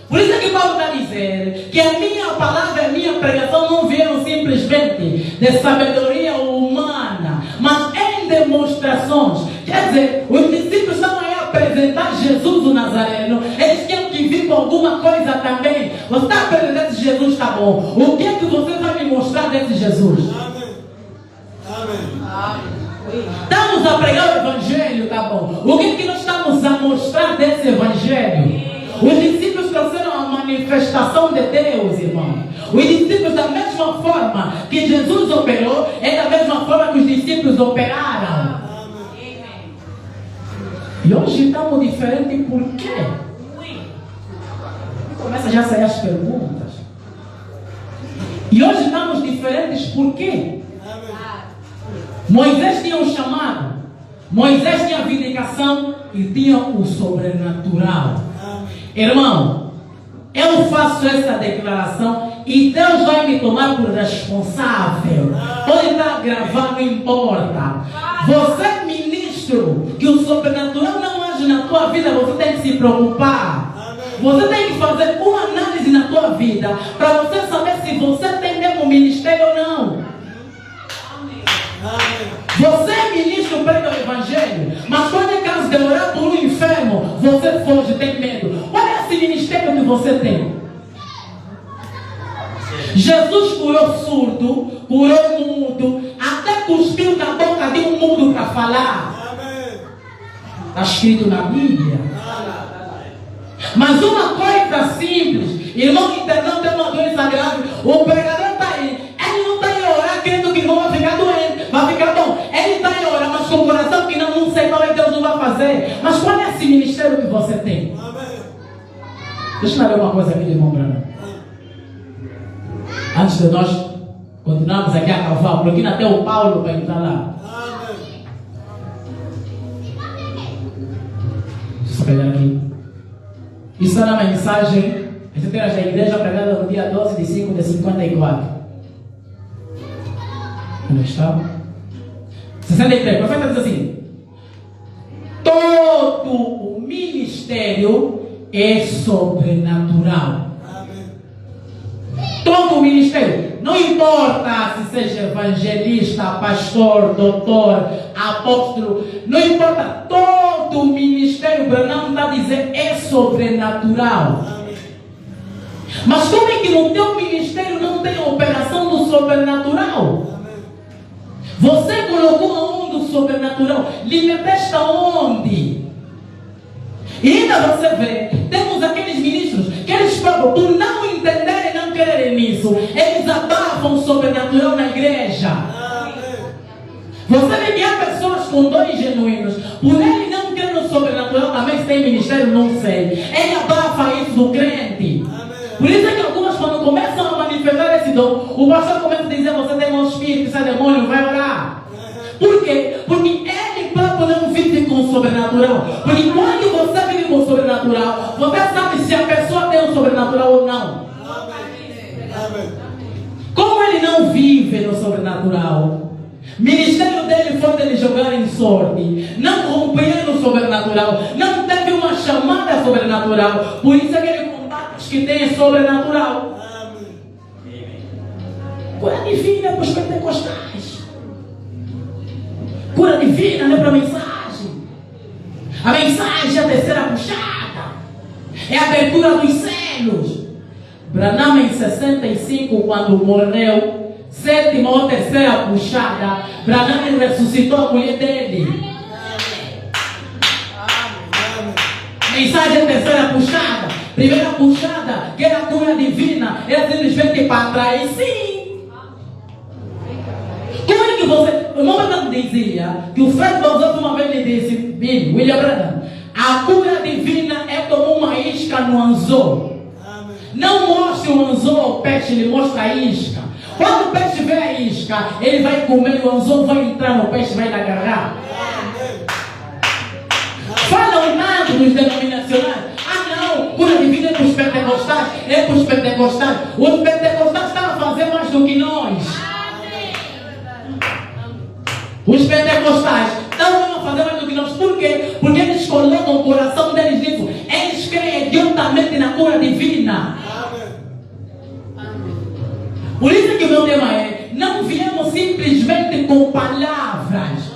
Por isso é que Paulo está dizendo que a minha palavra e a minha pregação não vieram simplesmente de sabedoria humana, mas em demonstrações. Quer dizer, os discípulos estavam aí a apresentar Jesus o Nazareno. Eles tinham que vir com alguma coisa também. Você está apresentando esse Jesus, está bom. O que é que você vai me mostrar desse Jesus? Estamos a pregar o Evangelho, tá bom. O que é que nós estamos a mostrar desse Evangelho? Os discípulos trouxeram a manifestação de Deus, irmão. Os discípulos, da mesma forma que Jesus operou, é da mesma forma que os discípulos operaram. E hoje estamos diferentes por quê? Começa já a sair as perguntas. E hoje estamos diferentes por quê? Moisés tinha um chamado, Moisés tinha a vindicação e tinha o sobrenatural. Irmão, eu faço essa declaração e Deus vai me tomar por responsável. Pode estar gravando, não importa. Você me que o sobrenatural não age na tua vida, você tem que se preocupar. Você tem que fazer uma análise na tua vida para você saber se você tem mesmo ministério ou não. Você é ministro, prega o evangelho, mas quando é caso de orar por um enfermo, você foge, tem medo. Qual é esse ministério que você tem? Jesus curou surdo, curou mudo, até cuspiu na boca de um mudo para falar. Está escrito na Bíblia. Mas uma coisa simples, irmão internado tem uma doença grave, o pregador está aí, ele não está aí a orar querendo que o irmão vai ficar doente, vai ficar bom. Ele está aí a orar, mas com o coração que não sei qual é, Deus não vai fazer. Mas qual é esse ministério que você tem? Deixa eu ver uma coisa aqui, irmão Bruno. Antes de nós continuarmos aqui a cavalo, porque ainda tem o Paulo para entrar lá. Deixa eu pegar aqui. Isso é na mensagem, essa tem a igreja pregada no dia 12 de 5 de 54. Onde está? 63. O profeta diz assim: todo o ministério é sobrenatural. Todo o ministério, não importa se seja evangelista, pastor, doutor, apóstolo, não importa, todo o ministério, Branham está a dizer, é sobrenatural. Mas como é que no teu ministério não tem a operação do sobrenatural? Você colocou aonde o sobrenatural? Lhe meteste aonde? E ainda você vê, temos aqueles ministros que eles próprios, por não entenderem e não quererem nisso, eles abafam o sobrenatural na igreja. Você vê que há pessoas com dons genuínos, por ele não querer o sobrenatural, também se tem ministério, não sei. Ele abafa isso do crente. Por isso é que algumas, quando começam a manifestar esse dom, o pastor começa a dizer: você tem um espírito, isso é demônio, vai orar. Por quê? Porque ele próprio não vive com o sobrenatural. Porque quando você vive com o sobrenatural, você sabe se a pessoa tem o sobrenatural ou não. Como ele não vive no sobrenatural, ministério dele foi dele jogar em sorte, não compreende o sobrenatural, não teve uma chamada sobrenatural. Por isso é que ele combate os que têm sobrenatural. Cura divina para os pentecostais, cura divina não é para a mensagem. A mensagem é a terceira puxada, é a abertura dos selos. Branham em 65, quando morreu, sétima ou terceira puxada, Branham ressuscitou a mulher dele. Mensagem é terceira puxada. Primeira puxada, que era a cura divina, era simplesmente para trás. Sim. Como é que você... O irmão Branham dizia que o Fred Balzano uma vez lhe disse, William Branham, a cura divina é como uma isca no anzol. Não mostre o anzol ao peixe, ele mostra a isca. Quando o peixe vê a isca, ele vai comer, o anzol vai entrar no peixe, vai lhe agarrar. Falam nada dos denominacionais. Ah não, cura divina é para os pentecostais, é para os pentecostais. Os pentecostais estão a fazer mais do que nós. Os pentecostais estão a fazer mais do que nós. Por quê? Porque eles colocam o coração deles nisso. Eles creem idiotamente na cura divina. Por isso que o meu tema é: não viemos simplesmente com palavras.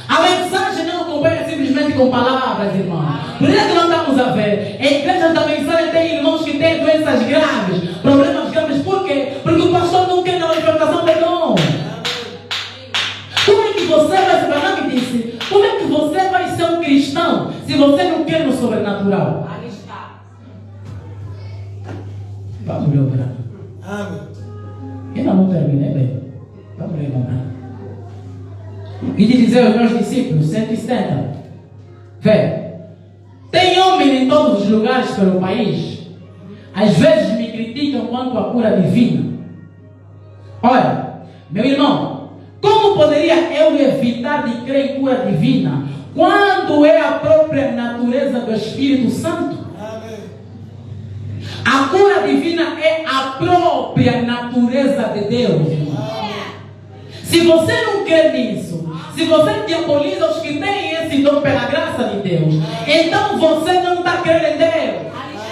A mensagem não acompanha simplesmente com palavras, irmão. Por isso que nós estamos a ver, a igreja da mensagem tem irmãos que têm doenças graves, problemas graves. Por quê? Porque o pastor não quer a manifestação de dom. Como é que você vai, Branham me disse, como é que você vai ser um cristão se você não quer no sobrenatural? Vamos ver o Branham. Amém. Ainda não terminei bem. Vamos ver o Branham. E de dizer aos meus discípulos, 170. Vê, tem homem em todos os lugares pelo país. Às vezes me criticam quanto à cura divina. Olha, meu irmão, como poderia eu evitar de crer em cura divina quando é a própria natureza do Espírito Santo? A cura divina é a própria natureza de Deus, irmão. Se você não crê nisso, se você diaboliza os que têm esse esse dom pela graça de Deus, então você não está crendo em Deus.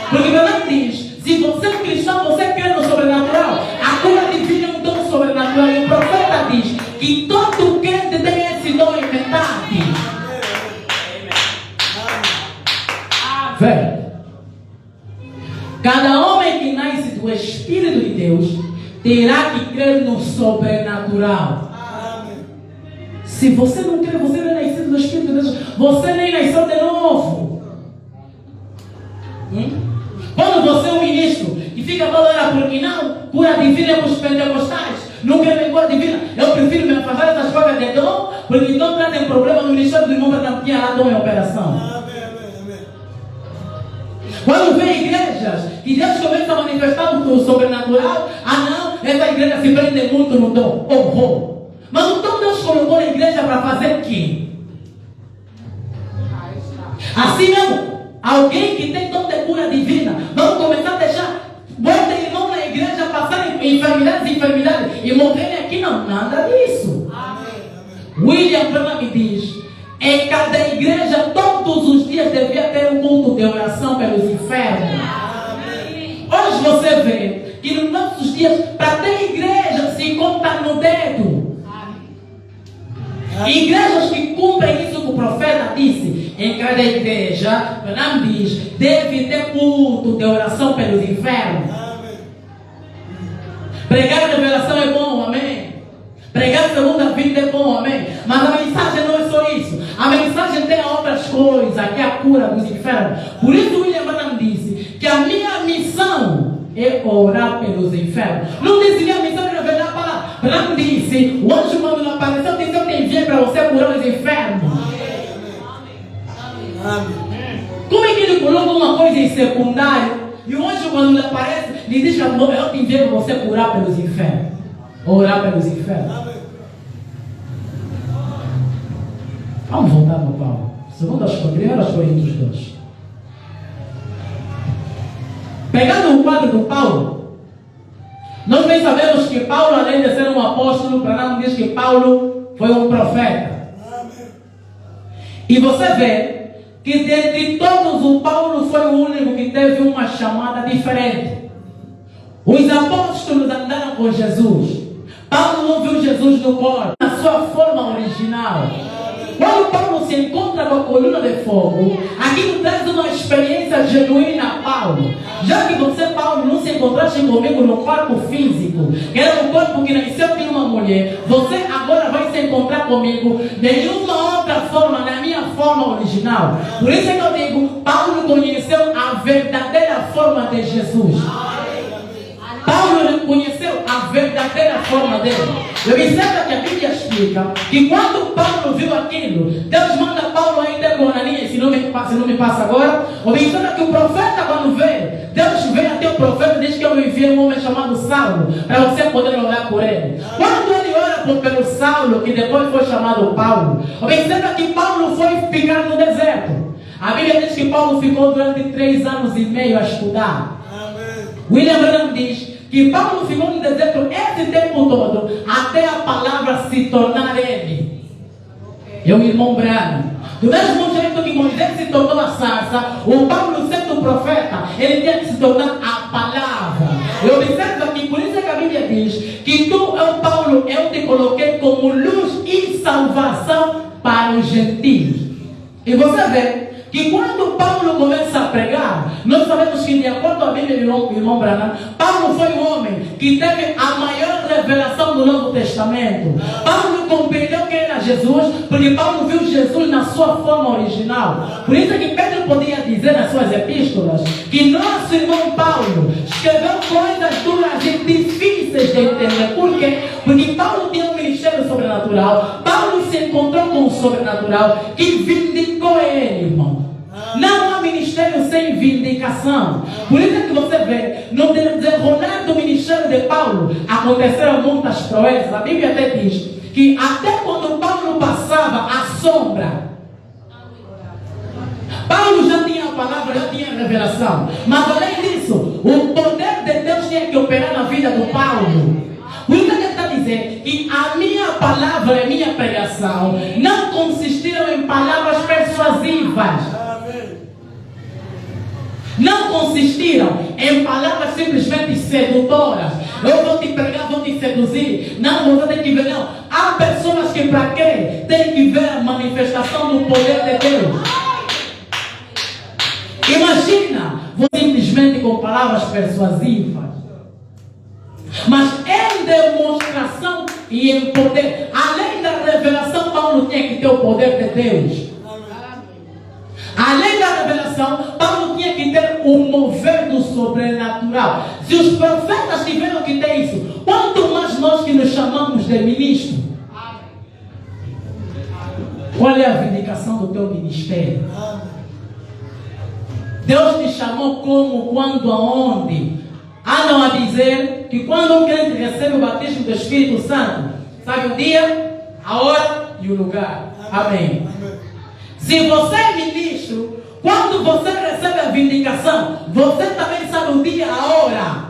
Porque a Bíblia diz, se você é um cristão, você crê no sobrenatural. A cura divina é um dom sobrenatural. E o profeta diz que todo crente tem esse dom em metade. Velho, cada homem que nasce do Espírito de Deus terá que crer no sobrenatural. Se você não crê, você não é nascido do Espírito de Deus, você nem nasceu de novo. Quando você é um ministro e fica falando, porque não, cura divina é para os pentecostais, não quero cura divina, eu prefiro me afastar dessas coisas de dom, porque não trazem problema no ministério do irmão para não tinha lá dom em operação. Quando vem igrejas que Deus começa a manifestar o sobrenatural, não, essa igreja se prende muito no dom. Mas o dom Deus colocou na igreja para fazer o quê? Assim mesmo, alguém que tem dom de cura divina, vamos começar a deixar muitos irmãos na igreja passarem enfermidades e morrerem aqui, não, nada disso. William Branham diz, em cada igreja, todos os dias devia ter um culto de oração pelos enfermos. Hoje você vê que nos nossos dias, para ter igreja, se conta no dedo. Igrejas que cumprem isso que o profeta disse, em cada igreja, Branham diz, deve ter culto de oração pelos enfermos. Pregar revelação é bom, amém. Pregar segunda vida é bom, amém. Mas a mensagem não é só isso. A mensagem tem outras coisas, que é a cura dos enfermos. Por isso William Branham disse que a minha missão é orar pelos enfermos. Não disse que a missão é revelar a palavra. Branham disse, o anjo quando apareceu, disse, eu te enviei para você curar os enfermos. Como é que ele coloca uma coisa em secundário? E o anjo quando ele aparece, ele diz, eu te enviei para você curar pelos enfermos. Orar pelos enfermos. Vamos voltar no Paulo. Primeiras Coríntios 2. Pegando o quadro do Paulo, nós bem sabemos que Paulo, além de ser um apóstolo, para não dizer que Paulo foi um profeta. E você vê que dentre todos o Paulo foi o único que teve uma chamada diferente. Os apóstolos andaram com Jesus. Paulo não viu Jesus no corpo, na sua forma original. Quando Paulo se encontra com a coluna de fogo, aquilo traz uma experiência genuína a Paulo. Já que você, Paulo, não se encontraste comigo no corpo físico, que era um corpo que nasceu de uma mulher, você agora vai se encontrar comigo de nenhuma outra forma, na minha forma original. Por isso é que eu digo, Paulo conheceu a verdadeira forma de Jesus. Paulo conheceu a verdadeira forma dele. Observa que a Bíblia explica que quando Paulo viu aquilo, Deus manda Paulo aí ter com Ananias, se não me passa agora. Observa que o profeta quando veio, Deus veio até o profeta e diz que eu enviei um homem chamado Saulo, para você poder orar por ele. Quando ele ora pelo Saulo, que depois foi chamado Paulo, observa que Paulo foi ficar no deserto. A Bíblia diz que Paulo ficou durante 3 anos e meio a estudar. William Branham diz que Paulo ficou no deserto esse tempo todo, até a palavra se tornar ele. É o irmão Branham. Do mesmo jeito que Moisés se tornou a sarça, o Paulo sendo profeta, ele tinha que se tornar a palavra. E observa que por isso é que a Bíblia diz que tu, Paulo, eu te coloquei como luz e salvação para os gentios. E você vê que quando Paulo começa a pregar, nós sabemos que de acordo com a Bíblia do irmão Branham, Paulo foi o homem que teve a maior revelação do Novo Testamento. Paulo compreendeu quem era Jesus, porque Paulo viu Jesus na sua forma original. Por isso é que Pedro podia dizer nas suas epístolas que nosso irmão Paulo escreveu coisas duras e difíceis de entender. Por quê? Porque Paulo tinha um ministério sobrenatural. Paulo se encontrou com o sobrenatural que vindicou ele, irmão. Não há ministério sem vindicação. Por isso é que você vê, no desenrolar do ministério de Paulo, aconteceram muitas proezas. A Bíblia até diz que até quando Paulo passava a sombra, Paulo já tinha a palavra, já tinha a revelação. Mas além disso, o poder de Deus tinha que operar na vida do Paulo. Por isso ele está dizendo que a minha palavra e a minha pregação não consistiram em palavras perfeitas. palavras. Amém. Não consistiram em palavras simplesmente sedutoras. Eu vou te pregar, vou te seduzir. Não, você tem que ver, não. Há pessoas que para quê? Tem que ver a manifestação do poder de Deus. Imagina, você simplesmente com palavras persuasivas. Mas em demonstração e em poder, além da revelação, Paulo tinha que ter o poder de Deus. Além da revelação, Paulo tinha que ter o mover do sobrenatural. Se os profetas tiveram que ter isso, quanto mais nós que nos chamamos de ministro? Qual é a vindicação do teu ministério? Deus te chamou como, quando, aonde? Andam a dizer que quando um crente recebe o batismo do Espírito Santo, sabe o dia, a hora e o lugar. Amém. Se você é ministro, quando você recebe a vindicação, você também sabe o dia, a hora.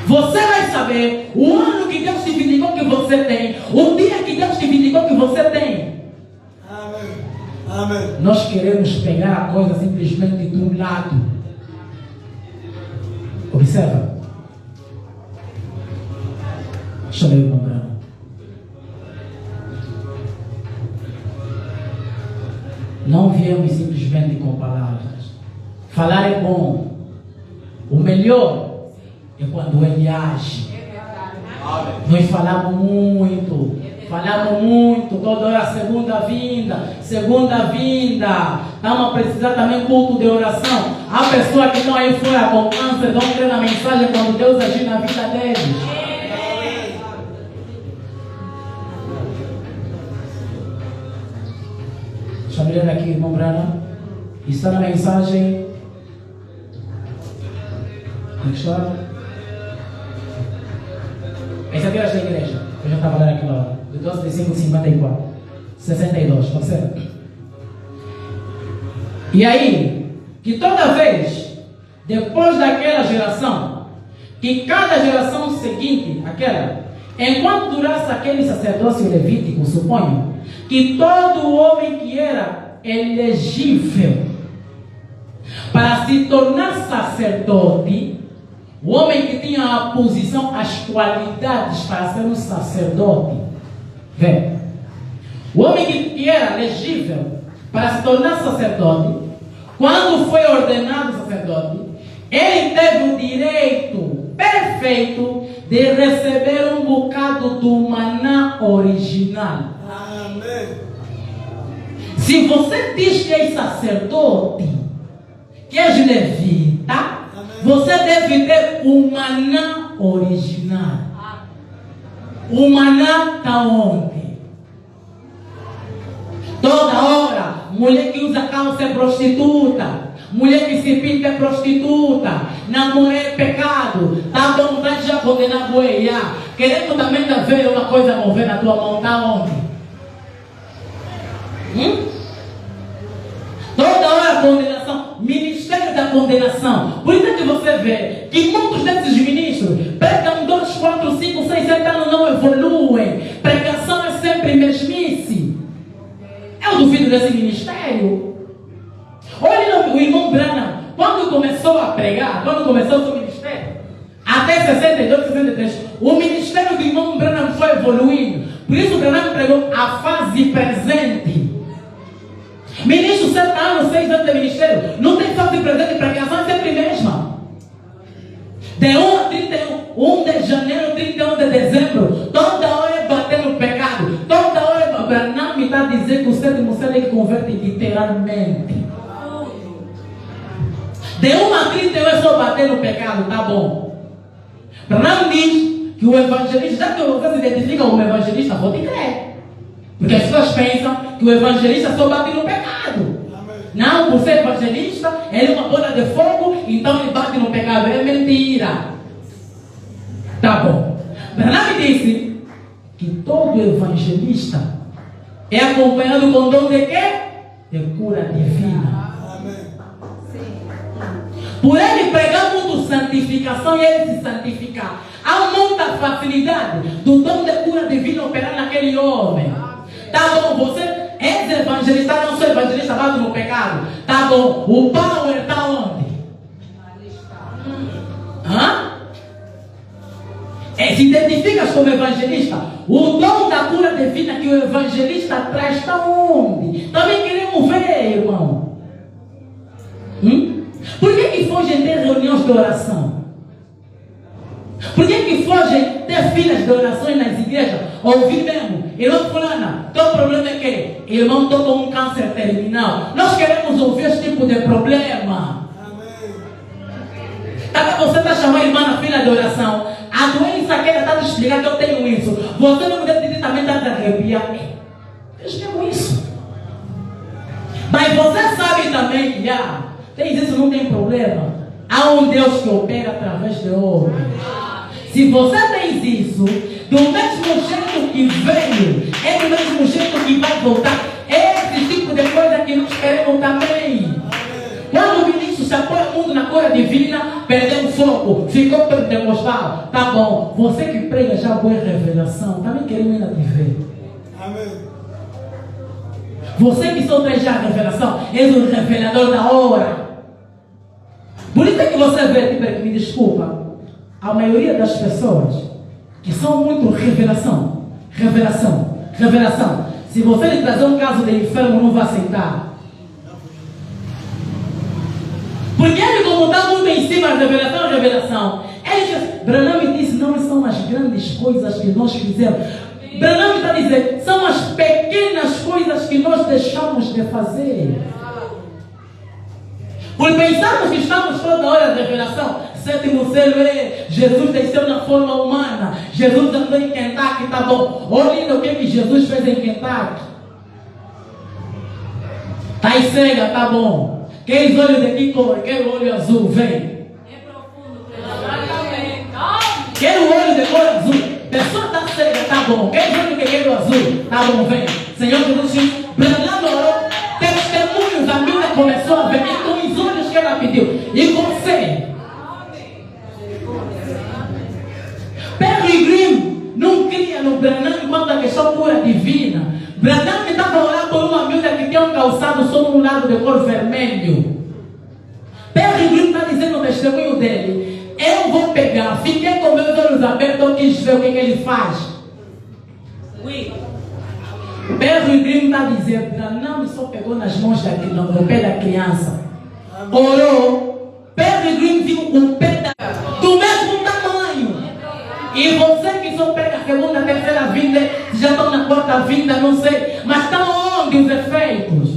Você vai saber o ano que Deus te vindicou que você tem, o dia que Deus te vindicou que você tem. Amém. Amém. Nós queremos pegar a coisa simplesmente de um lado. Observa. Deixa eu ler o nome. Não viemos simplesmente com palavras. Falar é bom. O melhor é quando ele age. Nós falamos muito. Toda hora segunda vinda. Estamos a precisar também culto de oração. Há pessoas que estão aí fora com câncer, não crê na mensagem quando Deus agir na vida deles. Deixa eu ler aqui, irmão Brana. Está na mensagem. Essa aqui é da igreja. Eu já estava lendo aqui lá. De 12 de 5 de 54. 62, pode ser? E aí, que toda vez, depois daquela geração, que cada geração seguinte, aquela, enquanto durasse aquele sacerdócio levítico, suponho, que todo homem que era elegível para se tornar sacerdote, o homem que tinha a posição, as qualidades para ser um sacerdote, vê, o homem que era elegível para se tornar sacerdote, quando foi ordenado sacerdote, ele teve o direito perfeito de receber um bocado do maná original. Amém. Se você diz que é sacerdote, que és levita, Amém. você deve ter o maná original. O maná está onde? Toda hora, mulher que usa calça é prostituta, mulher que se pinta é prostituta, namorar é pecado, está com vontade de já condenar boia. Querendo também ver uma coisa mover na tua mão, está onde? Toda hora condenação, ministério da condenação. Por isso é que você vê que muitos desses ministros pregam 2, 4, 5, 6, 7 anos, não evoluem. Pregação é sempre mesmice. Eu duvido desse ministério. Olha o irmão Branham, quando começou a pregar, quando começou o seu ministério, até 62, 63, o ministério do irmão Branham foi evoluindo. Por isso o Branham pregou a fase presente. Ministro 7 anos, 6 anos de ministério, não tem fase presente, pregação é sempre a mesma. De 1 a 31, 1 de janeiro, 31 de dezembro, toda hora é bater no pecado, toda hora é Branham me está a dizer que o 7º céu é que converte literalmente. De 1 a 31 é só bater no pecado, tá bom. Branham diz que o evangelista, já que você se identifica como evangelista, pode crer. Porque as pessoas pensam que o evangelista só bate no pecado. Amém. Não, por ser evangelista, ele é uma bola de fogo, então ele bate no pecado. É mentira. Tá bom. Branham disse que todo evangelista é acompanhado com dom de quê? De cura divina. Amém. Por ele pregar muito santificação e ele se santificar, há muita facilidade do dom de cura divina operar naquele homem. Tá bom, você És evangelista, não sou evangelista, bato no pecado. Tá bom, o power está onde? Hã? Se identificas como evangelista, o dom da cura divina que o evangelista traz está onde? Também queremos ver, irmão. Por que fogem ter reuniões de oração? Por que fogem ter filas de orações nas igrejas? Ouvir mesmo, irmão fulana, teu problema é que irmão estou com um câncer terminal. Nós queremos ouvir esse tipo de problema. Também você está chamando a irmã na fila de oração. A doença que ela está te explicando que eu tenho isso. Você não deve dizer também está te arrepiar. Eu tenho isso. Mas você sabe também que tem isso, não tem problema. Há um Deus que opera através de homens. Se você tem isso, do mesmo jeito que veio, é do mesmo jeito que vai voltar. É esse tipo de coisa que nós queremos também. Quando o ministro se apoia muito na cura divina, perdeu o foco, ficou pentecostal. Tá bom, você que prega já boa revelação, também queremos ainda te ver. Amém. Você que só traz já a revelação, és o revelador da hora. Por isso é que você vê, me desculpa, a maioria das pessoas que são muito revelação. Se você lhe trazer um caso de enfermo, não vai aceitar. Porque ele, como está muito em cima, revelação. Ele diz, Branham me disse, não são as grandes coisas que nós fizemos. Branham está dizendo, são as pequenas coisas que nós deixamos de fazer. Por pensarmos que estamos toda hora na revelação. Sétimo selo é, Jesus desceu na forma humana. Jesus andou em Kentucky, tá bom. Olhem o que Jesus fez em Kentucky. Tá em cega, tá bom. Queres olho de que cor? Quero olho azul, vem. É profundo, Quero olho de cor azul. Pessoa está cega, tá bom. Queres olho que quero azul? Tá bom, vem. Senhor Jesus, Branham orou. Testemunhos, a mina começou a ver com os olhos que ela pediu. E você? Perry Green não cria no Branham quando a questão cura divina. Branham estava orando por uma miúda que tinha um calçado só num lado de cor vermelho. Perry Green está dizendo no testemunho dele: eu vou pegar, fiquei com meus olhos abertos, eu quis ver o que ele faz. Perry Green está dizendo: Branham só pegou nas mãos no pé da criança. Orou. Perry Green viu o pé do mesmo tamanho. E você que só pega a segunda, terceira vinda, já estão na quarta vinda, não sei. Mas estão onde os efeitos?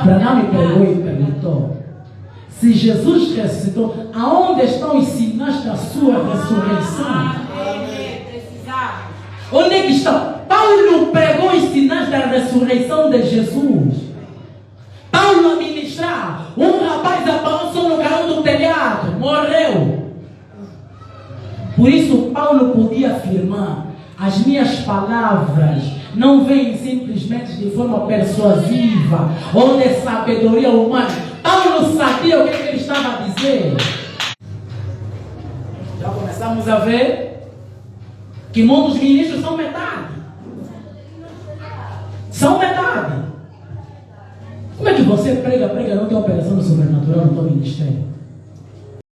Branham me pegou e perguntou: se Jesus ressuscitou, aonde estão os sinais da sua ressurreição? Onde é que estão? Paulo pregou os sinais da ressurreição de Jesus. Paulo a ministrar. Um rapaz apanhou no carro do telhado, morreu. Por isso Paulo podia afirmar: as minhas palavras não vêm simplesmente de forma persuasiva ou de sabedoria humana. Paulo sabia o que ele estava a dizer. Já começamos a ver que muitos ministros são metade. São metade. Como é que você prega, não tem operação do sobrenatural no teu ministério?